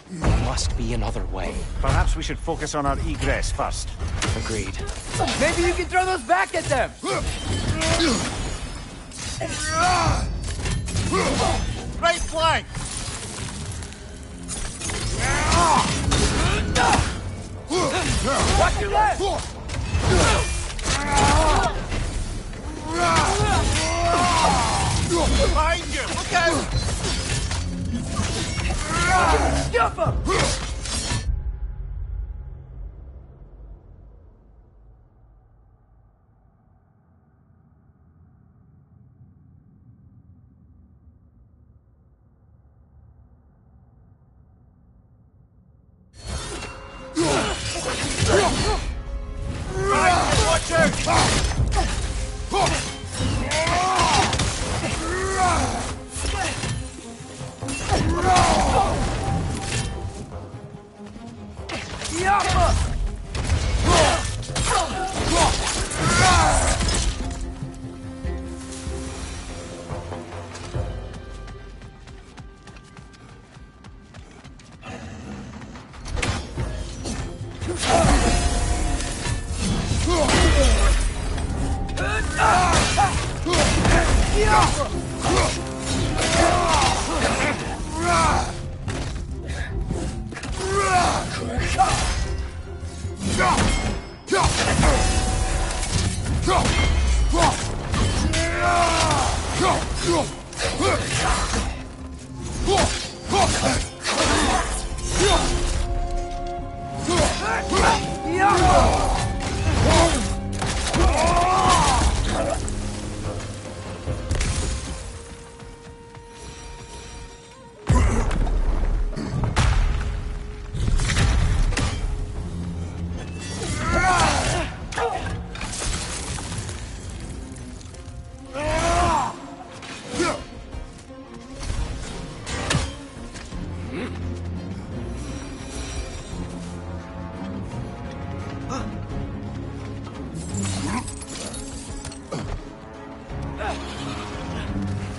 There must be another way. Perhaps we should focus on our egress first. Agreed. Maybe you can throw those back at them! Right flank! Watch your left! Behind you! Look out! Stuff him! Watch out!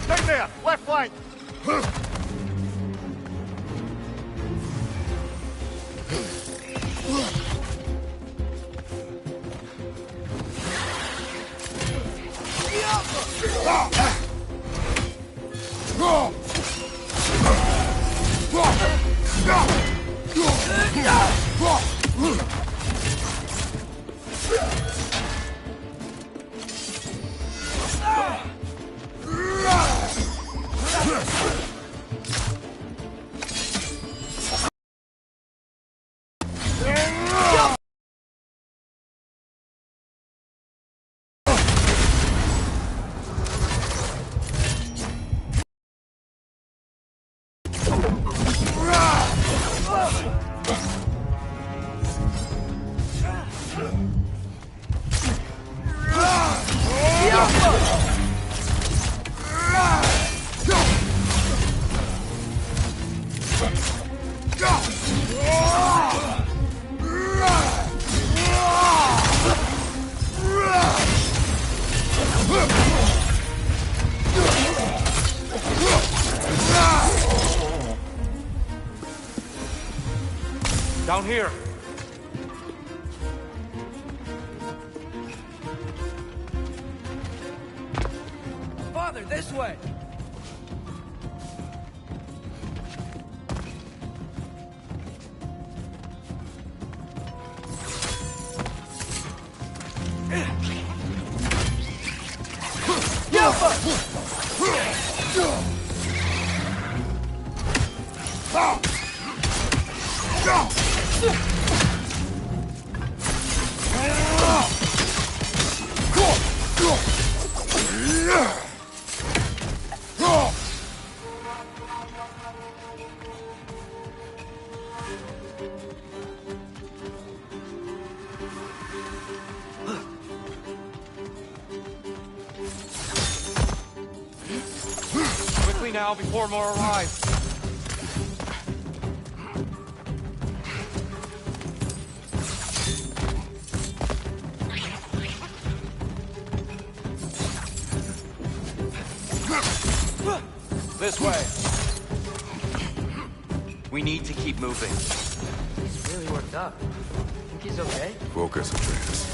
Down there, left flank. Down here. Father, this way! Quickly now, before more arrive. This way. We need to keep moving. He's really worked up. Think he's okay? Focus, Atreus.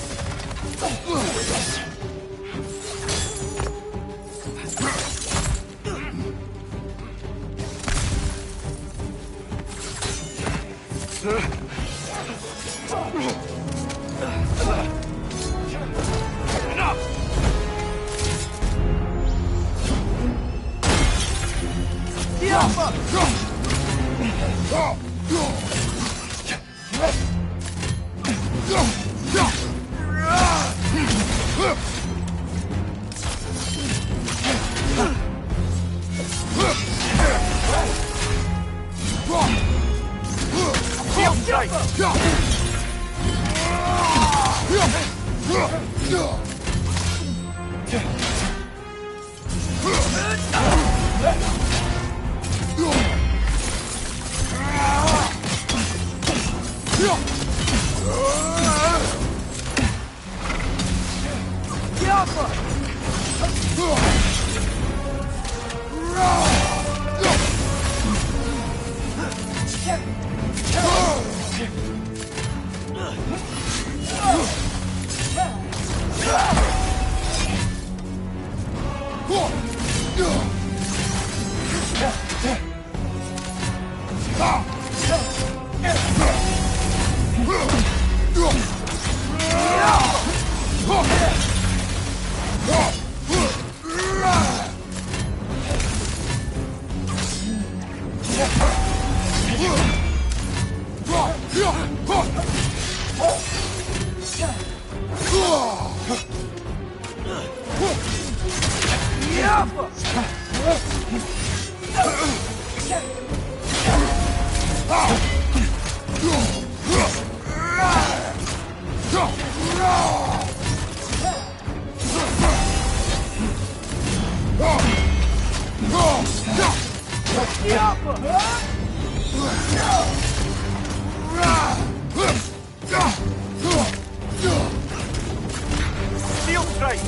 Steel strike!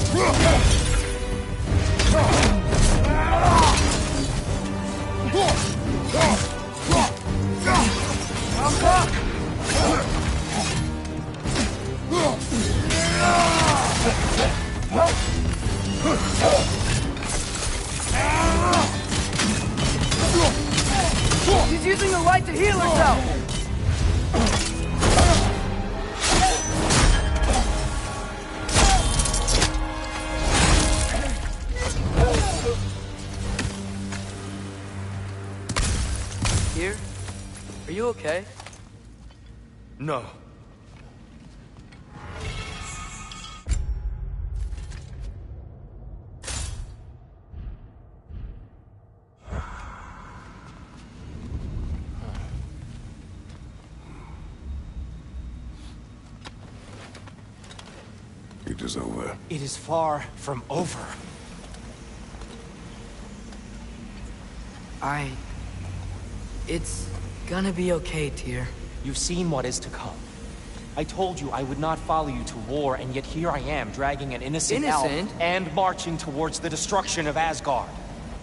She's using the light to heal herself! Here? Are you okay? No. It is over. It is far from over. It's gonna be okay, Tyr. You've seen what is to come. I told you I would not follow you to war, and yet here I am, dragging an innocent elf and marching towards the destruction of Asgard.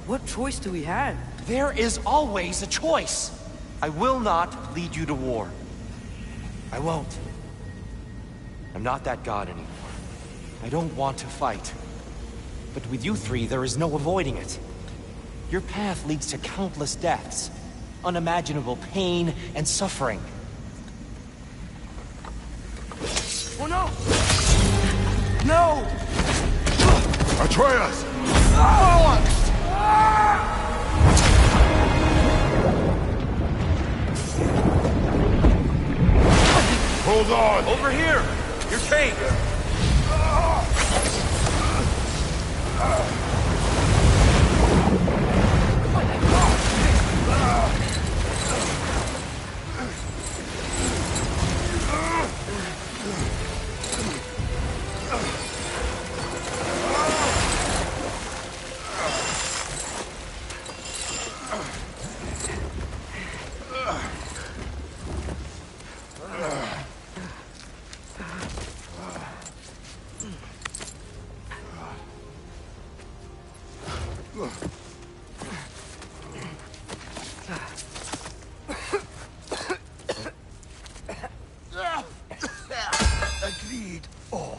What choice do we have? There is always a choice. I will not lead you to war. I won't. I'm not that god anymore. I don't want to fight. But with you three, there is no avoiding it. Your path leads to countless deaths, unimaginable pain and suffering. Oh no! No! Atreus! Hold on! Over here! Your tank! Agreed. Oh.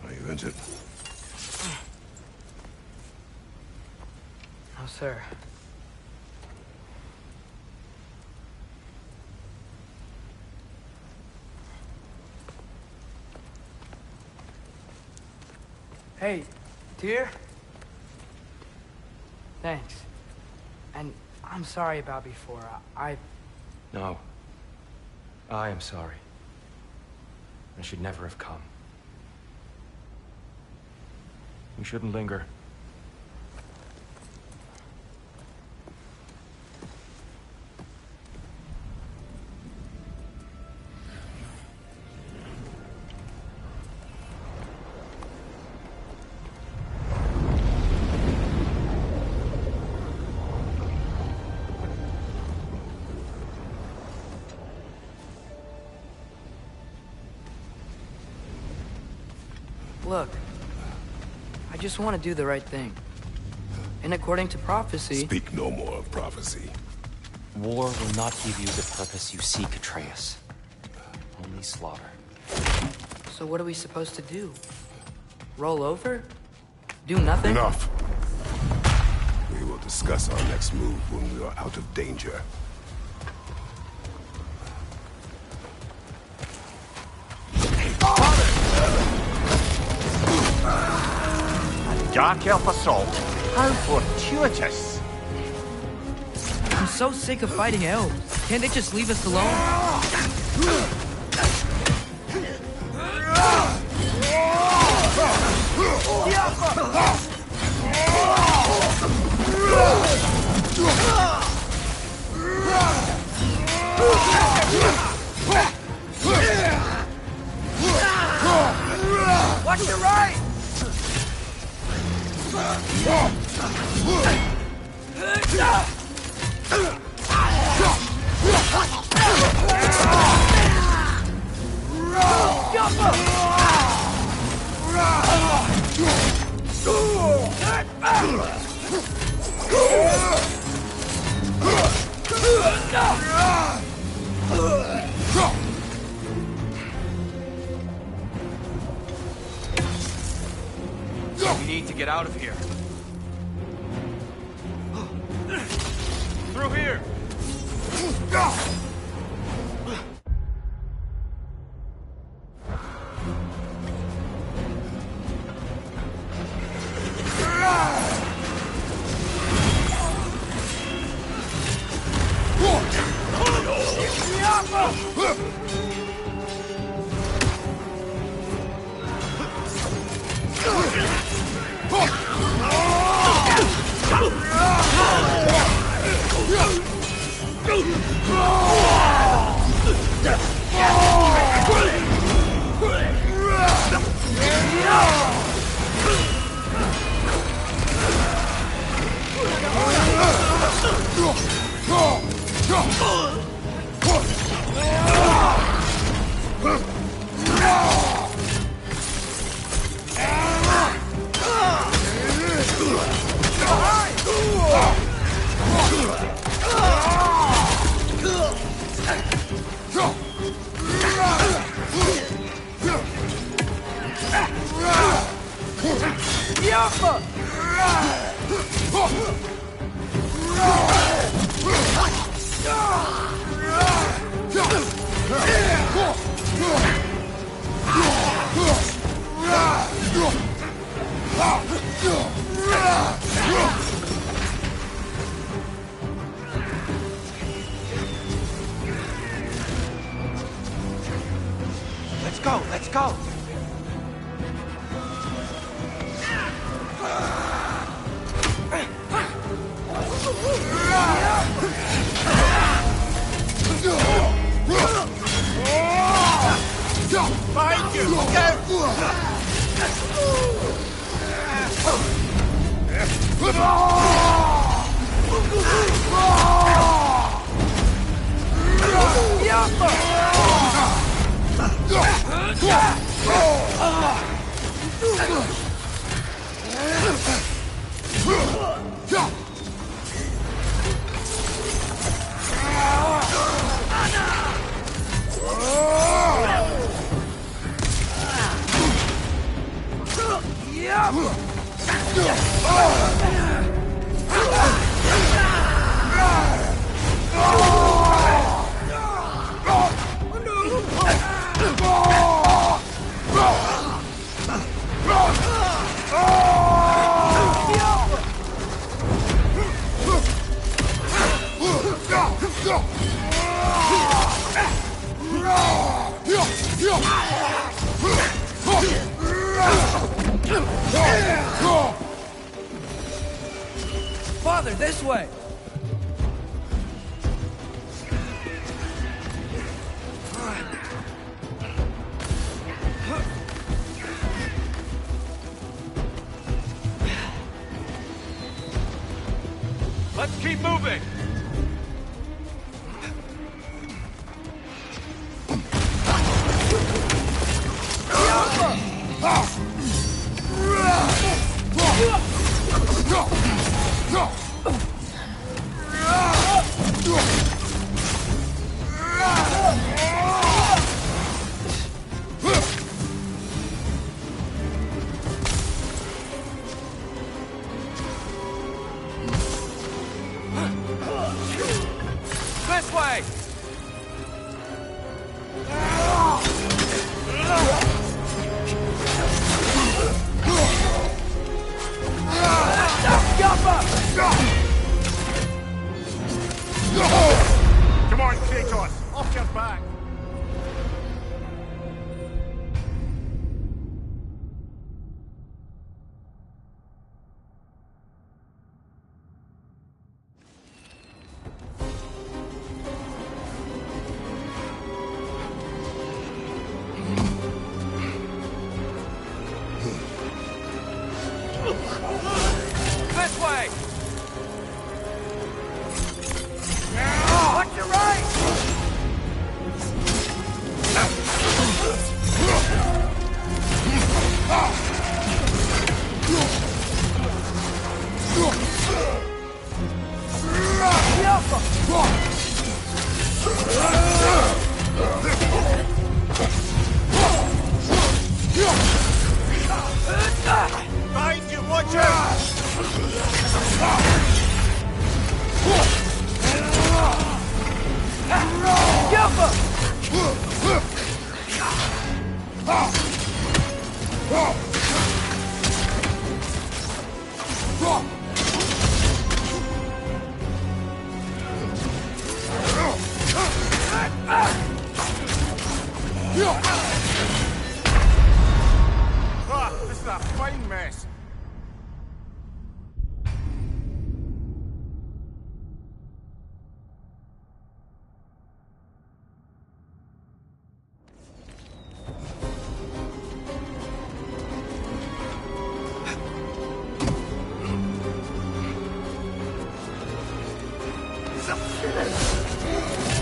Are you injured? No, sir. Hey, Tyr? Thanks. And I'm sorry about before. No. I am sorry. I should never have come. We shouldn't linger. Look, I just want to do the right thing. And according to prophecy... Speak no more of prophecy. War will not give you the purpose you seek, Atreus. Only slaughter. So what are we supposed to do? Roll over? Do nothing? Enough. We will discuss our next move when we are out of danger. Dark Elf assault? How fortuitous! I'm so sick of fighting elves. Can't they just leave us alone? Watch your right! We need to get out of here. Through here! Let's go! Behind you! Father, this way! Let's keep moving! This way! Come on, Kratos! Off your back! This way! Watch your right! Behind you, watch out! This is a fine mess.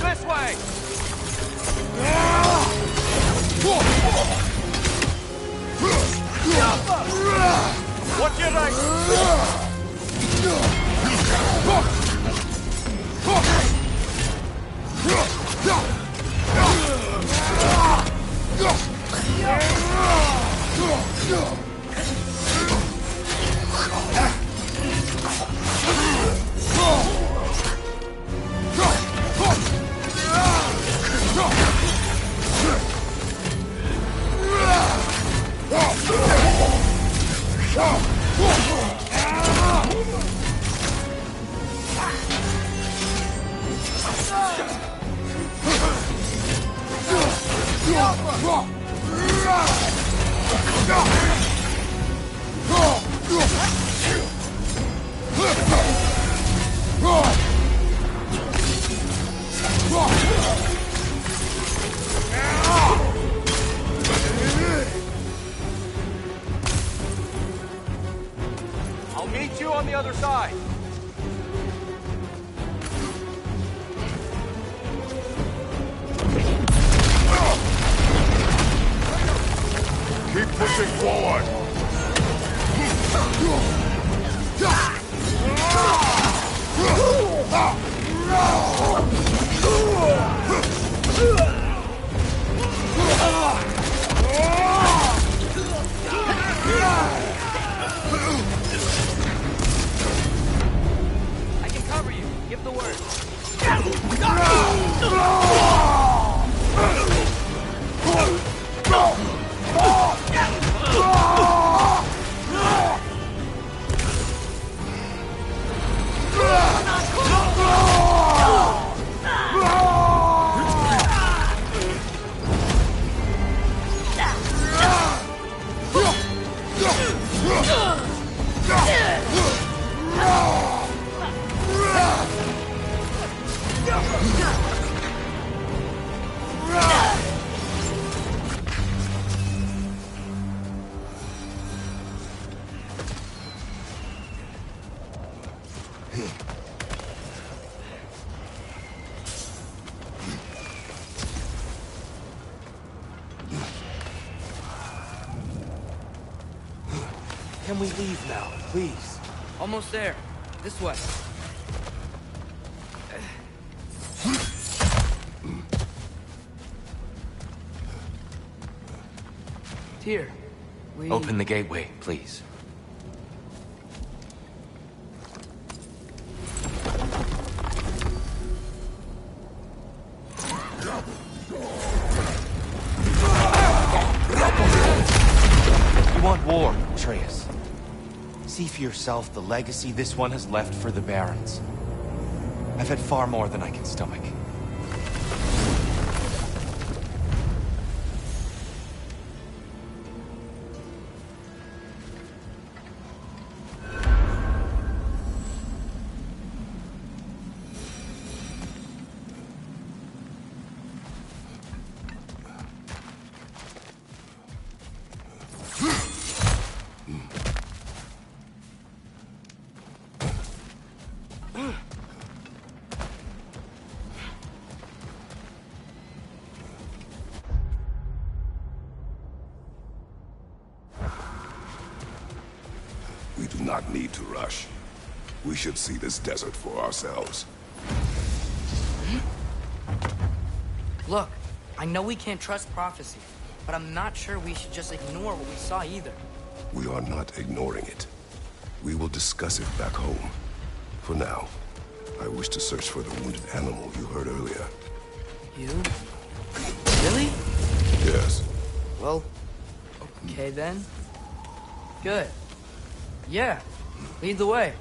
This way! Watch your right! I'll meet you on the other side. Keep pushing forward. I can cover you. Give the word. Can we leave now, please? Almost there. This way. Here. Open the gateway, please. You want war, Atreus. See for yourself the legacy this one has left for the Barons. I've had far more than I can stomach. We do not need to rush. We should see this desert for ourselves. Look, I know we can't trust prophecy, but I'm not sure we should just ignore what we saw either. We are not ignoring it. We will discuss it back home. For now, I wish to search for the wounded animal you heard earlier. You? Really? Yes. Well, okay then. Good. Yeah, lead the way.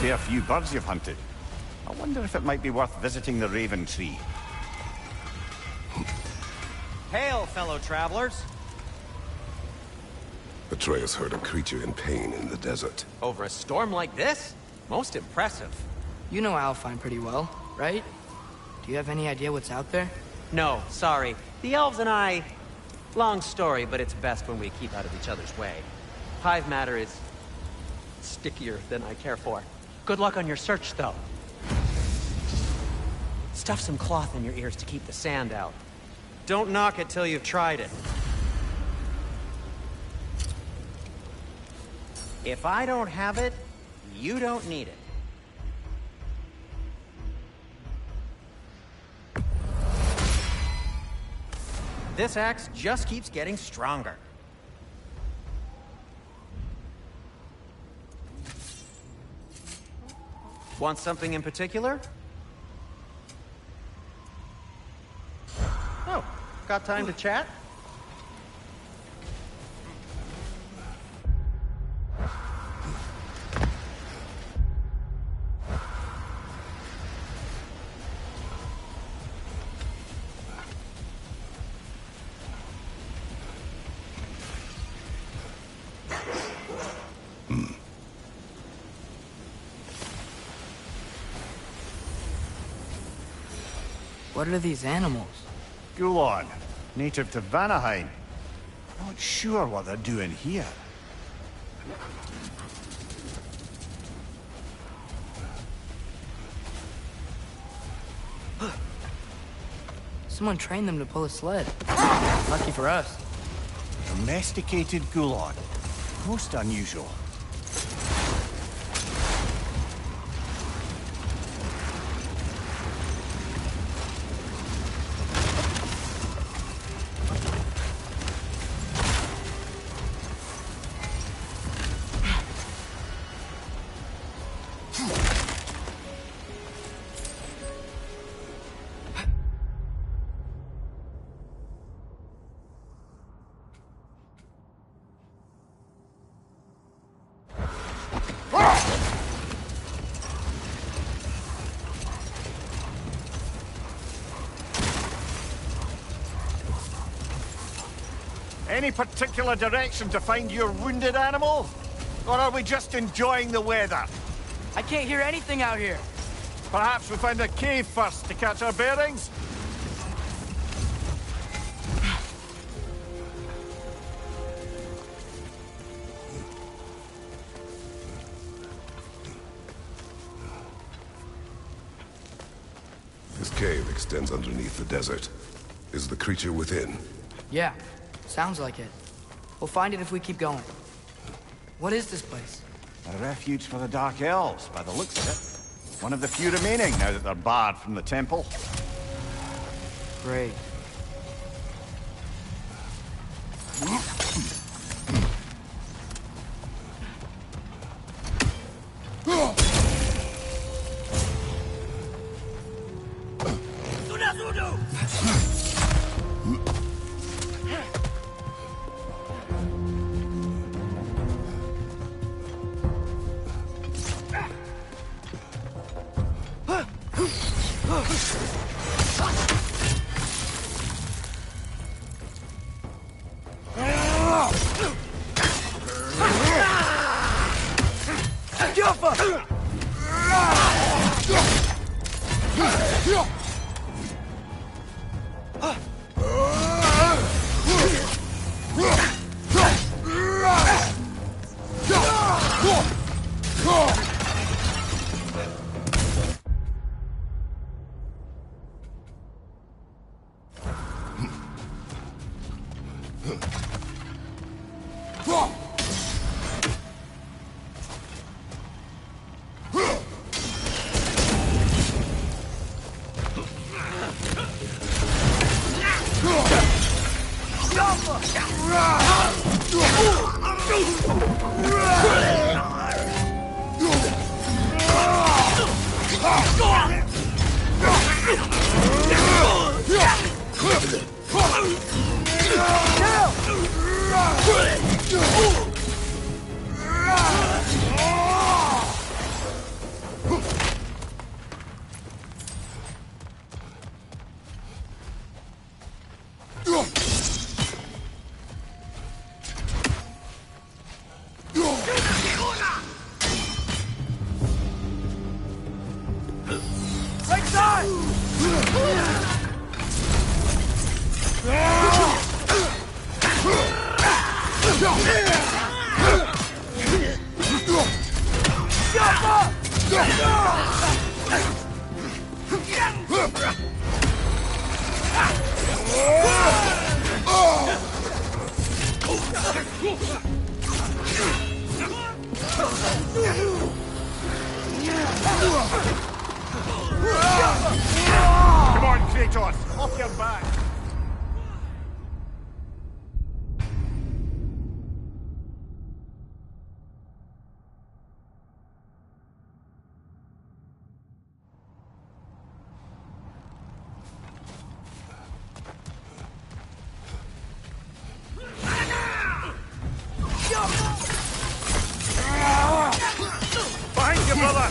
Fair few birds you've hunted. I wonder if it might be worth visiting the Raven Tree. Hail, fellow travelers. Atreus heard a creature in pain in the desert. Over a storm like this? Most impressive. You know Alfheim pretty well, right? Do you have any idea what's out there? No, sorry. The elves and I... Long story, but it's best when we keep out of each other's way. Hive matter is... stickier than I care for. Good luck on your search, though. Stuff some cloth in your ears to keep the sand out. Don't knock it till you've tried it. If I don't have it, you don't need it. This axe just keeps getting stronger. Want something in particular? Oh, got time to chat? What are these animals? Gulon, native to Vanaheim. Not sure what they're doing here. Someone trained them to pull a sled. Lucky for us. Domesticated Gulon. Most unusual. Any particular direction to find your wounded animal? Or are we just enjoying the weather? I can't hear anything out here. Perhaps we find a cave first to catch our bearings? This cave extends underneath the desert. Is the creature within? Yeah, sounds like it. We'll find it if we keep going. What is this place? A refuge for the Dark Elves, by the looks of it. One of the few remaining now that they're barred from the temple. Great. Come on, Kratos! Off your back! Behind you, brother!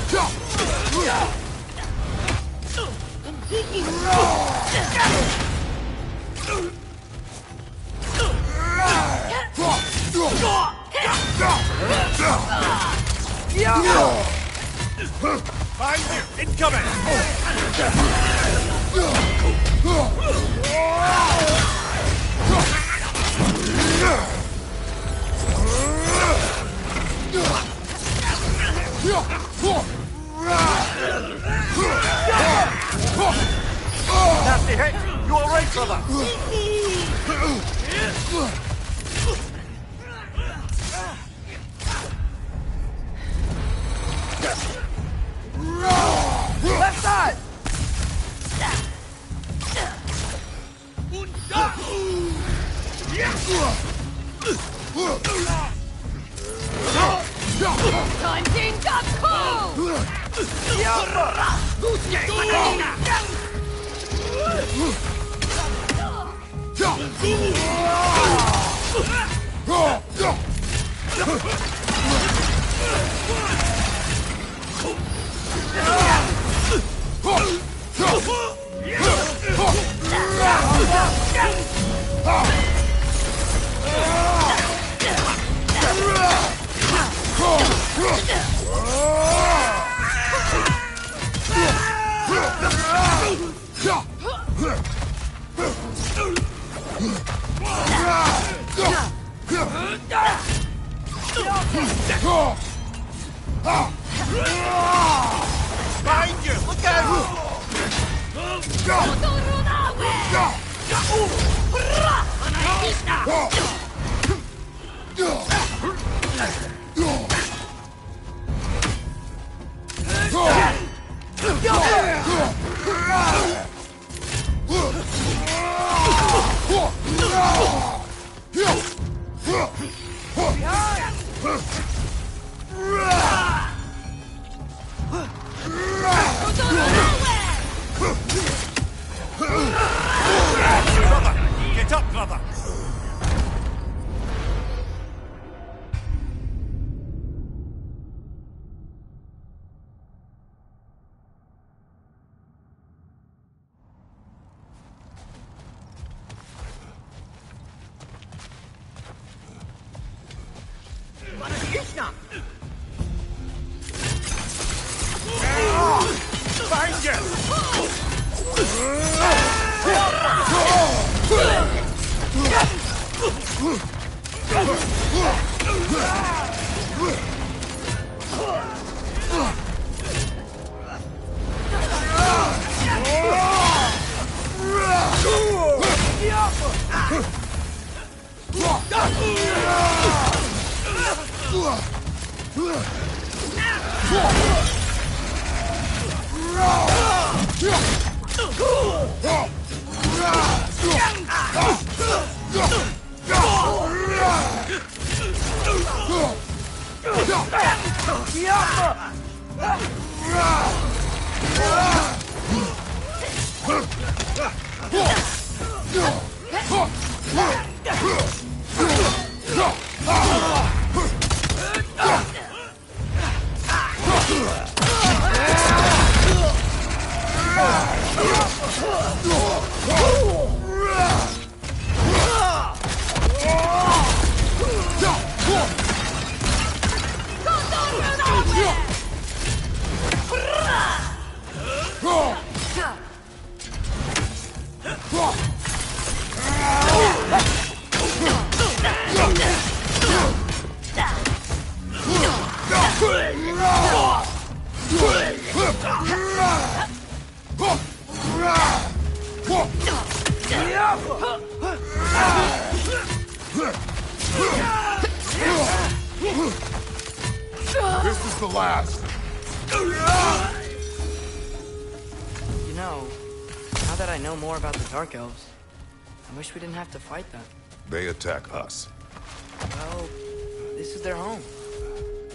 Behind you! Incoming! Nasty hit! You alright, brother? Left side! Behind you! Look out! Get up, brother! Find This is the last. You know, now that I know more about the Dark Elves, I wish we didn't have to fight them. They attack us. Well, this is their home.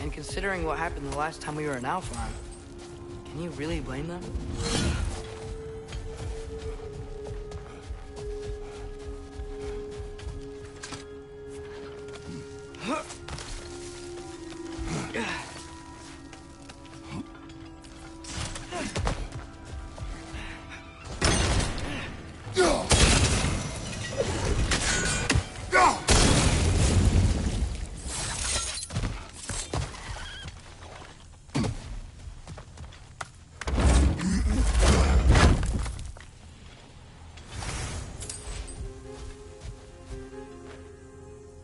And considering what happened the last time we were in Alfheim, can you really blame them?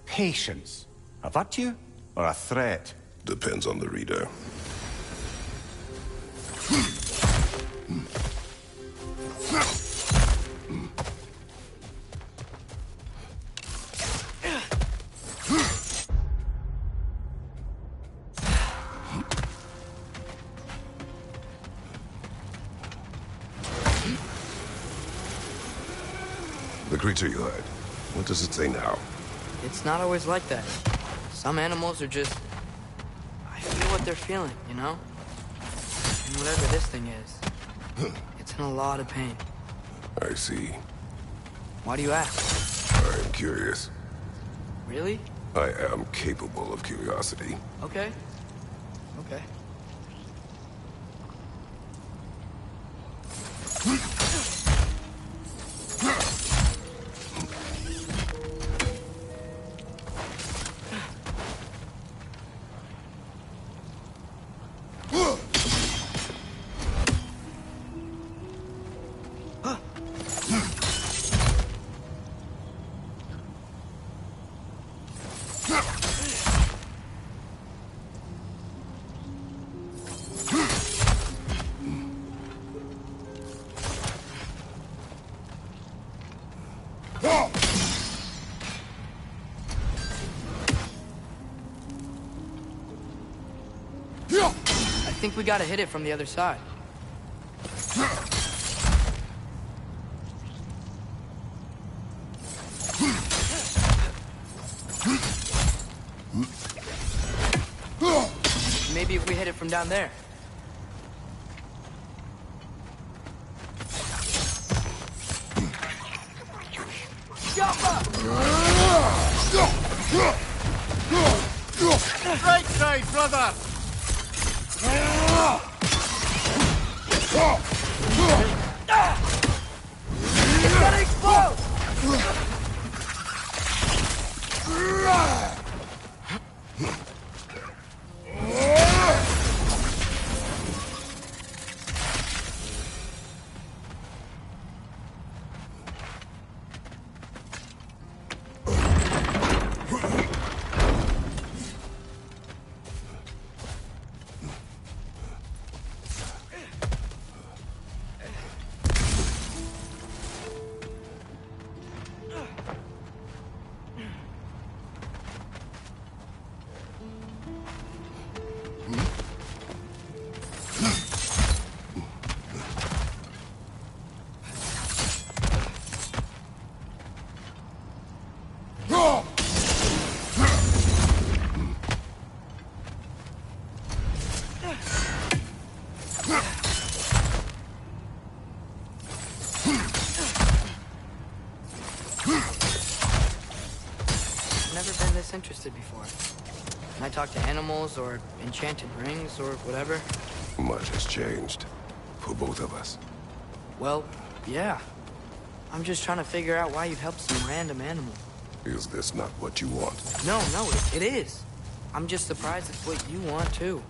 Patience. A virtue or a threat? Depends on the reader. The creature you heard. What does it say now? It's not always like that. Some animals are just... I feel what they're feeling, you know? And whatever this thing is, it's in a lot of pain. I see. Why do you ask? I'm curious. Really? I am capable of curiosity. Okay. Okay. think we gotta hit it from the other side. Maybe if we hit it from down there. Right side, brother! It's gonna explode! Interested before. When I talk to animals or enchanted rings or whatever. Much has changed for both of us. Well, yeah. I'm just trying to figure out why you'd help some random animal. Is this not what you want? No, it is. I'm just surprised it's what you want too.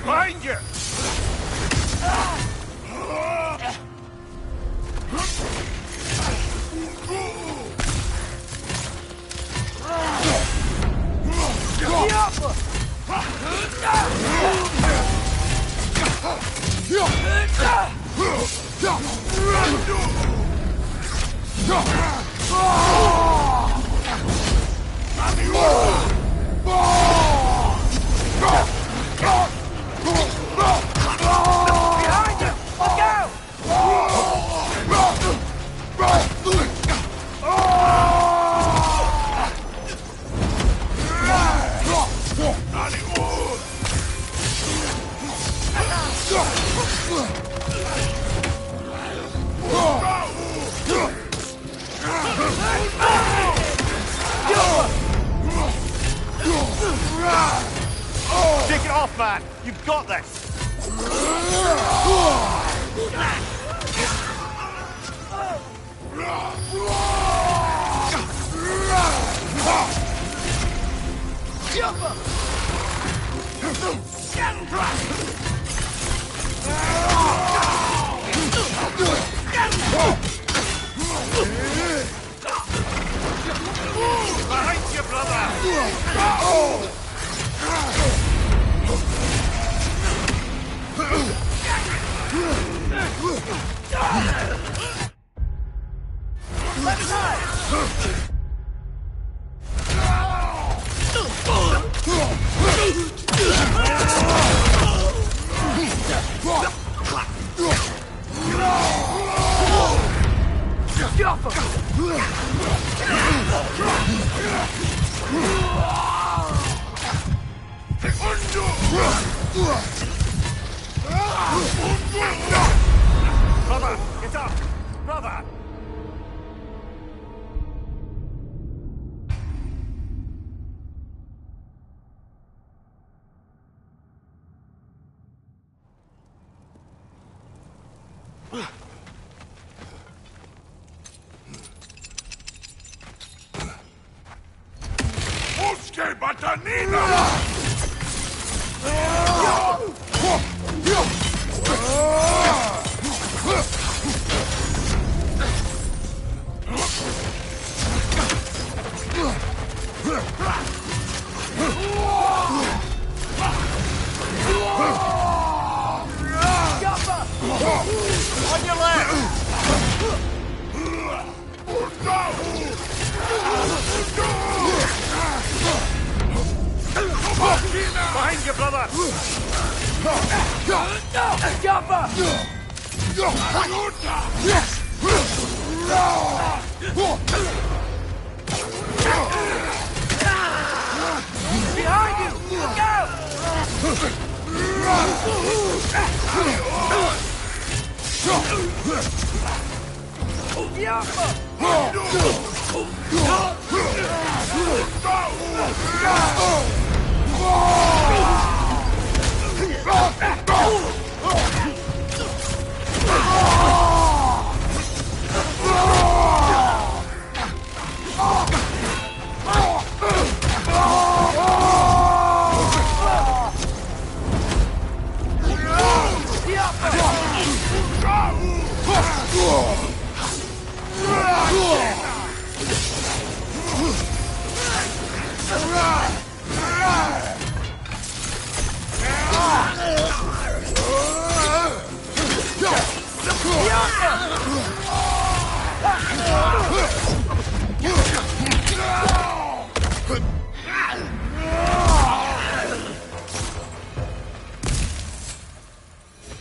Find you! Take it off, man! You've got this! Brother, get up! Brother! Busque batanina! On your left! Behind you, brother! Behind you! Look out!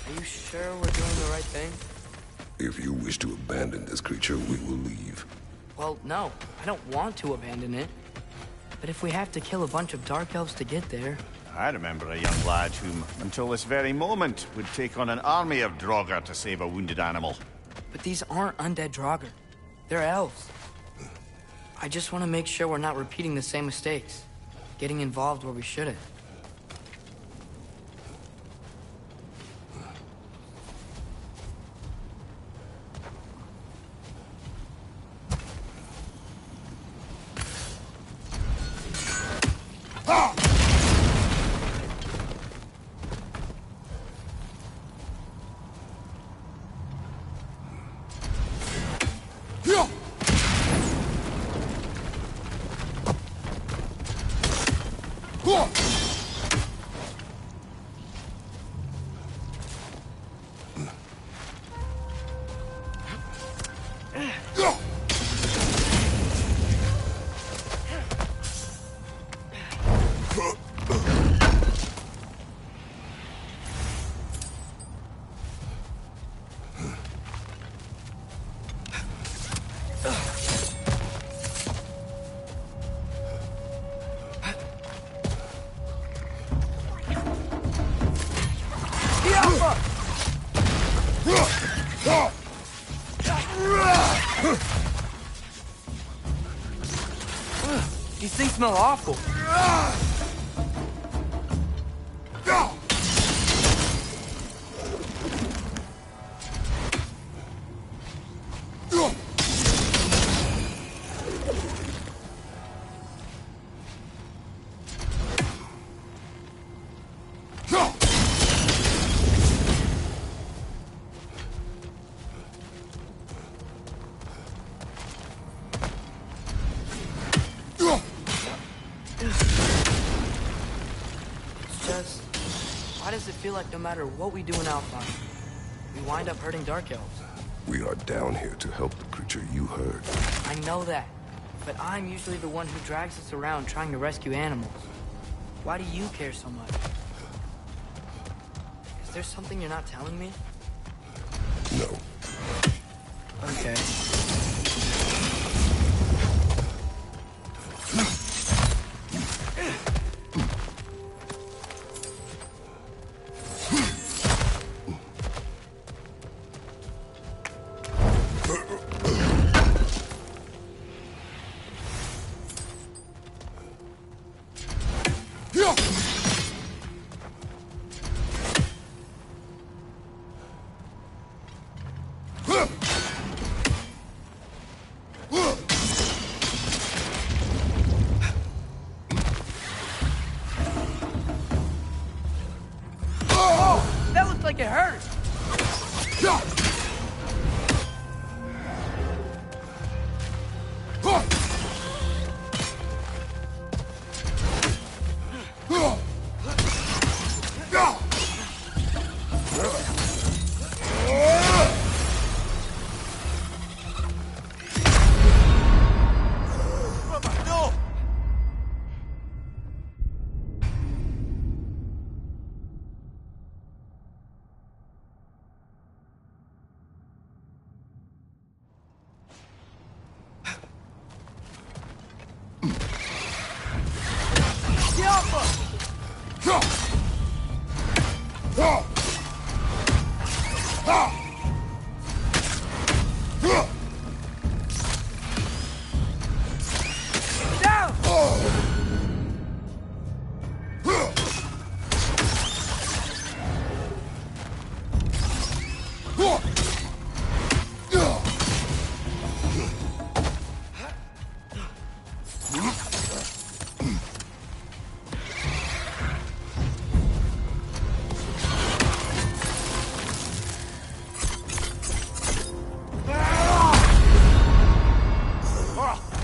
Are you sure we're doing the right thing? If you wish to abandon this creature, we will leave. Well, no. I don't want to abandon it. But if we have to kill a bunch of Dark Elves to get there... I remember a young lad whom, until this very moment, would take on an army of Draugr to save a wounded animal. But these aren't undead Draugr. They're elves. I just want to make sure we're not repeating the same mistakes. Getting involved where we shouldn't. These things smell awful. Why does it feel like no matter what we do in Alpine, we wind up hurting Dark Elves? We are down here to help the creature you heard. I know that, but I'm usually the one who drags us around trying to rescue animals. Why do you care so much? Is there something you're not telling me? No. Okay.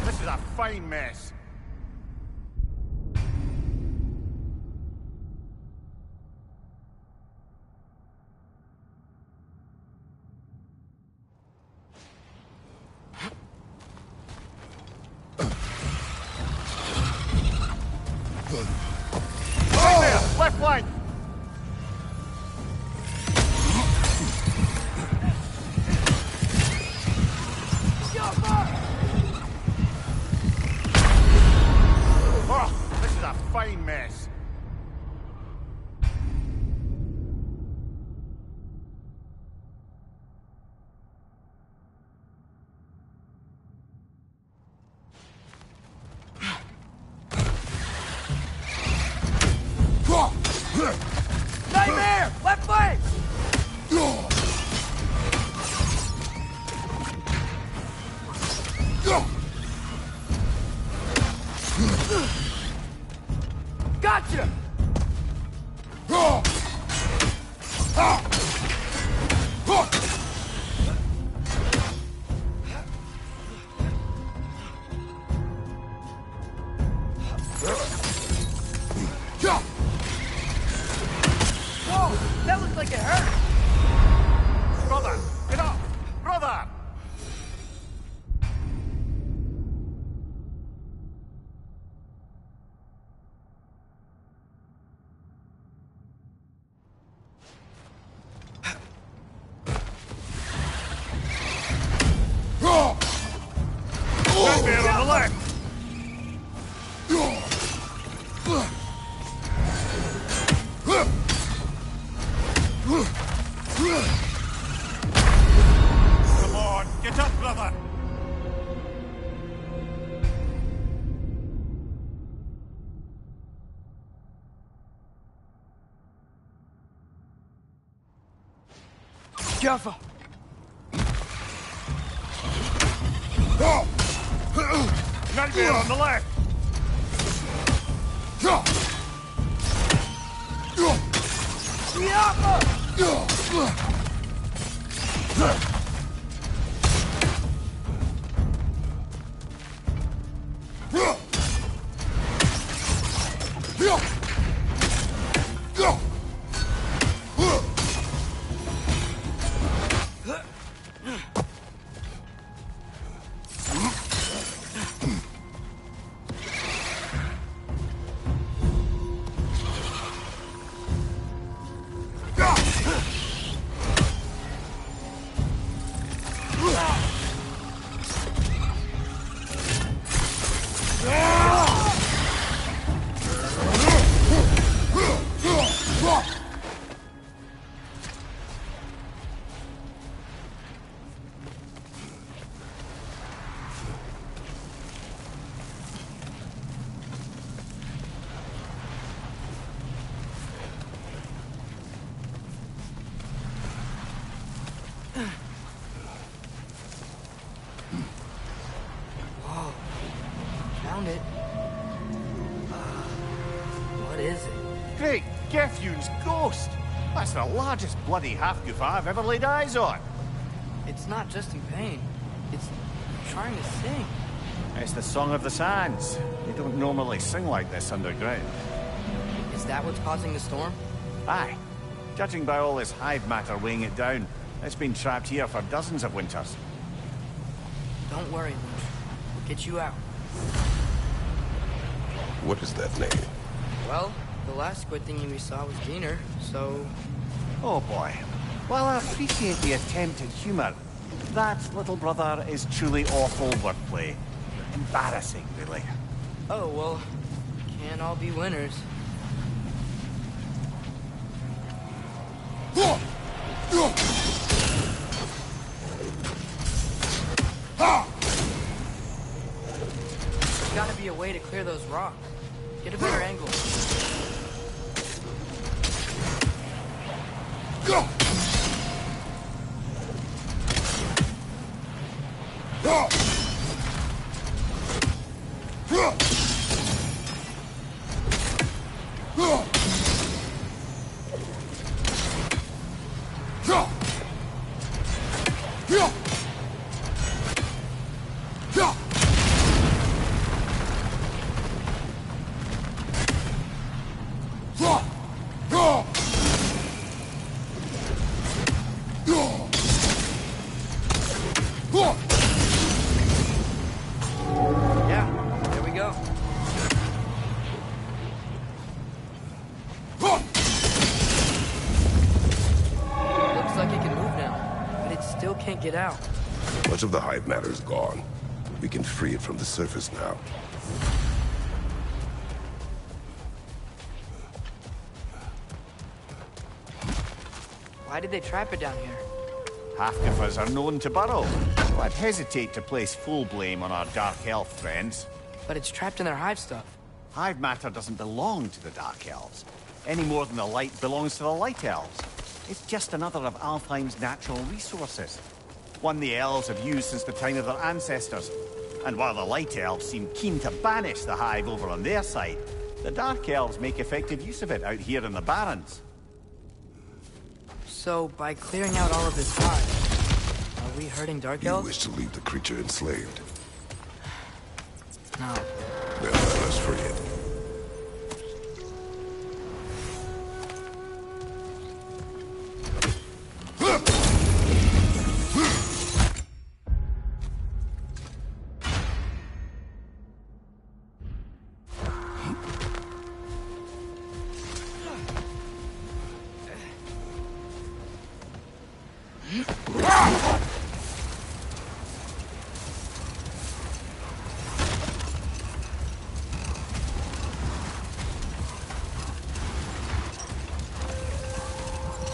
This is a fine mess. Right there, left flank. Oh, this is a fine mess. Nightmare! Left flank! Gotcha! Whoa! That looks like it hurt! Brother, get up! Brother! Nightmare on the left! Come on, get up, brother! Jaffa! Nightmare on the left! Found it. What is it? Great Gefyun's ghost! That's the largest bloody half-goof I've ever laid eyes on. It's not just in pain. It's trying to sing. It's the Song of the Sands. They don't normally sing like this underground. Is that what's causing the storm? Aye. Judging by all this hive matter weighing it down, it's been trapped here for dozens of winters. Don't worry, Lynch. We'll get you out. What is that name? Well, the last squid thingy we saw was Diener, so... Oh boy. While I appreciate the attempt at humor, that, little brother, is truly awful wordplay. Embarrassing, really. Oh, well, can't all be winners. There's gotta be a way to clear those rocks. Get a better angle. Yeah, there we go. Looks like it can move now, but it still can't get out. Much of the hive matter is gone. We can free it from the surface now. Why did they trap it down here? Half-giffers are known to burrow, so I'd hesitate to place full blame on our Dark Elf friends. But it's trapped in their hive stuff. Hive matter doesn't belong to the Dark Elves, any more than the light belongs to the Light Elves. It's just another of Alfheim's natural resources. One the elves have used since the time of their ancestors. And while the Light Elves seem keen to banish the hive over on their side, the Dark Elves make effective use of it out here in the Barrens. So, by clearing out all of this hive, are we hurting Dark You Elves? wish to leave the creature enslaved. No. Then let us free it.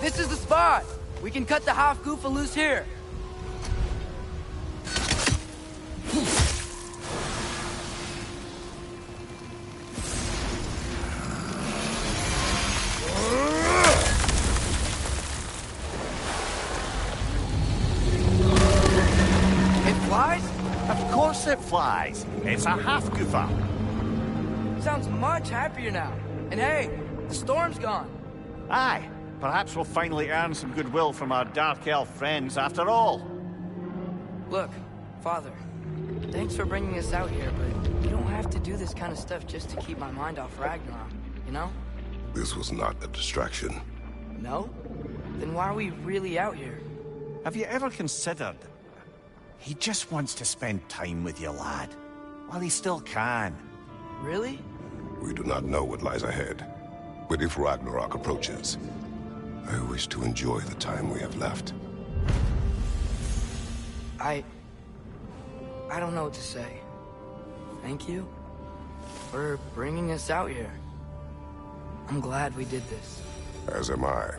This is the spot! We can cut the half-goofa loose here. It flies? Of course it flies. It's a half-goofa. Sounds much happier now. And hey, the storm's gone. Aye. Perhaps we'll finally earn some goodwill from our Dark Elf friends after all. Look, Father, thanks for bringing us out here, but you don't have to do this kind of stuff just to keep my mind off Ragnarok, you know? This was not a distraction. No? Then why are we really out here? Have you ever considered... He just wants to spend time with you, lad. While he still can. Really? We do not know what lies ahead. But if Ragnarok approaches, I wish to enjoy the time we have left. I don't know what to say. Thank you for bringing us out here. I'm glad we did this. As am I.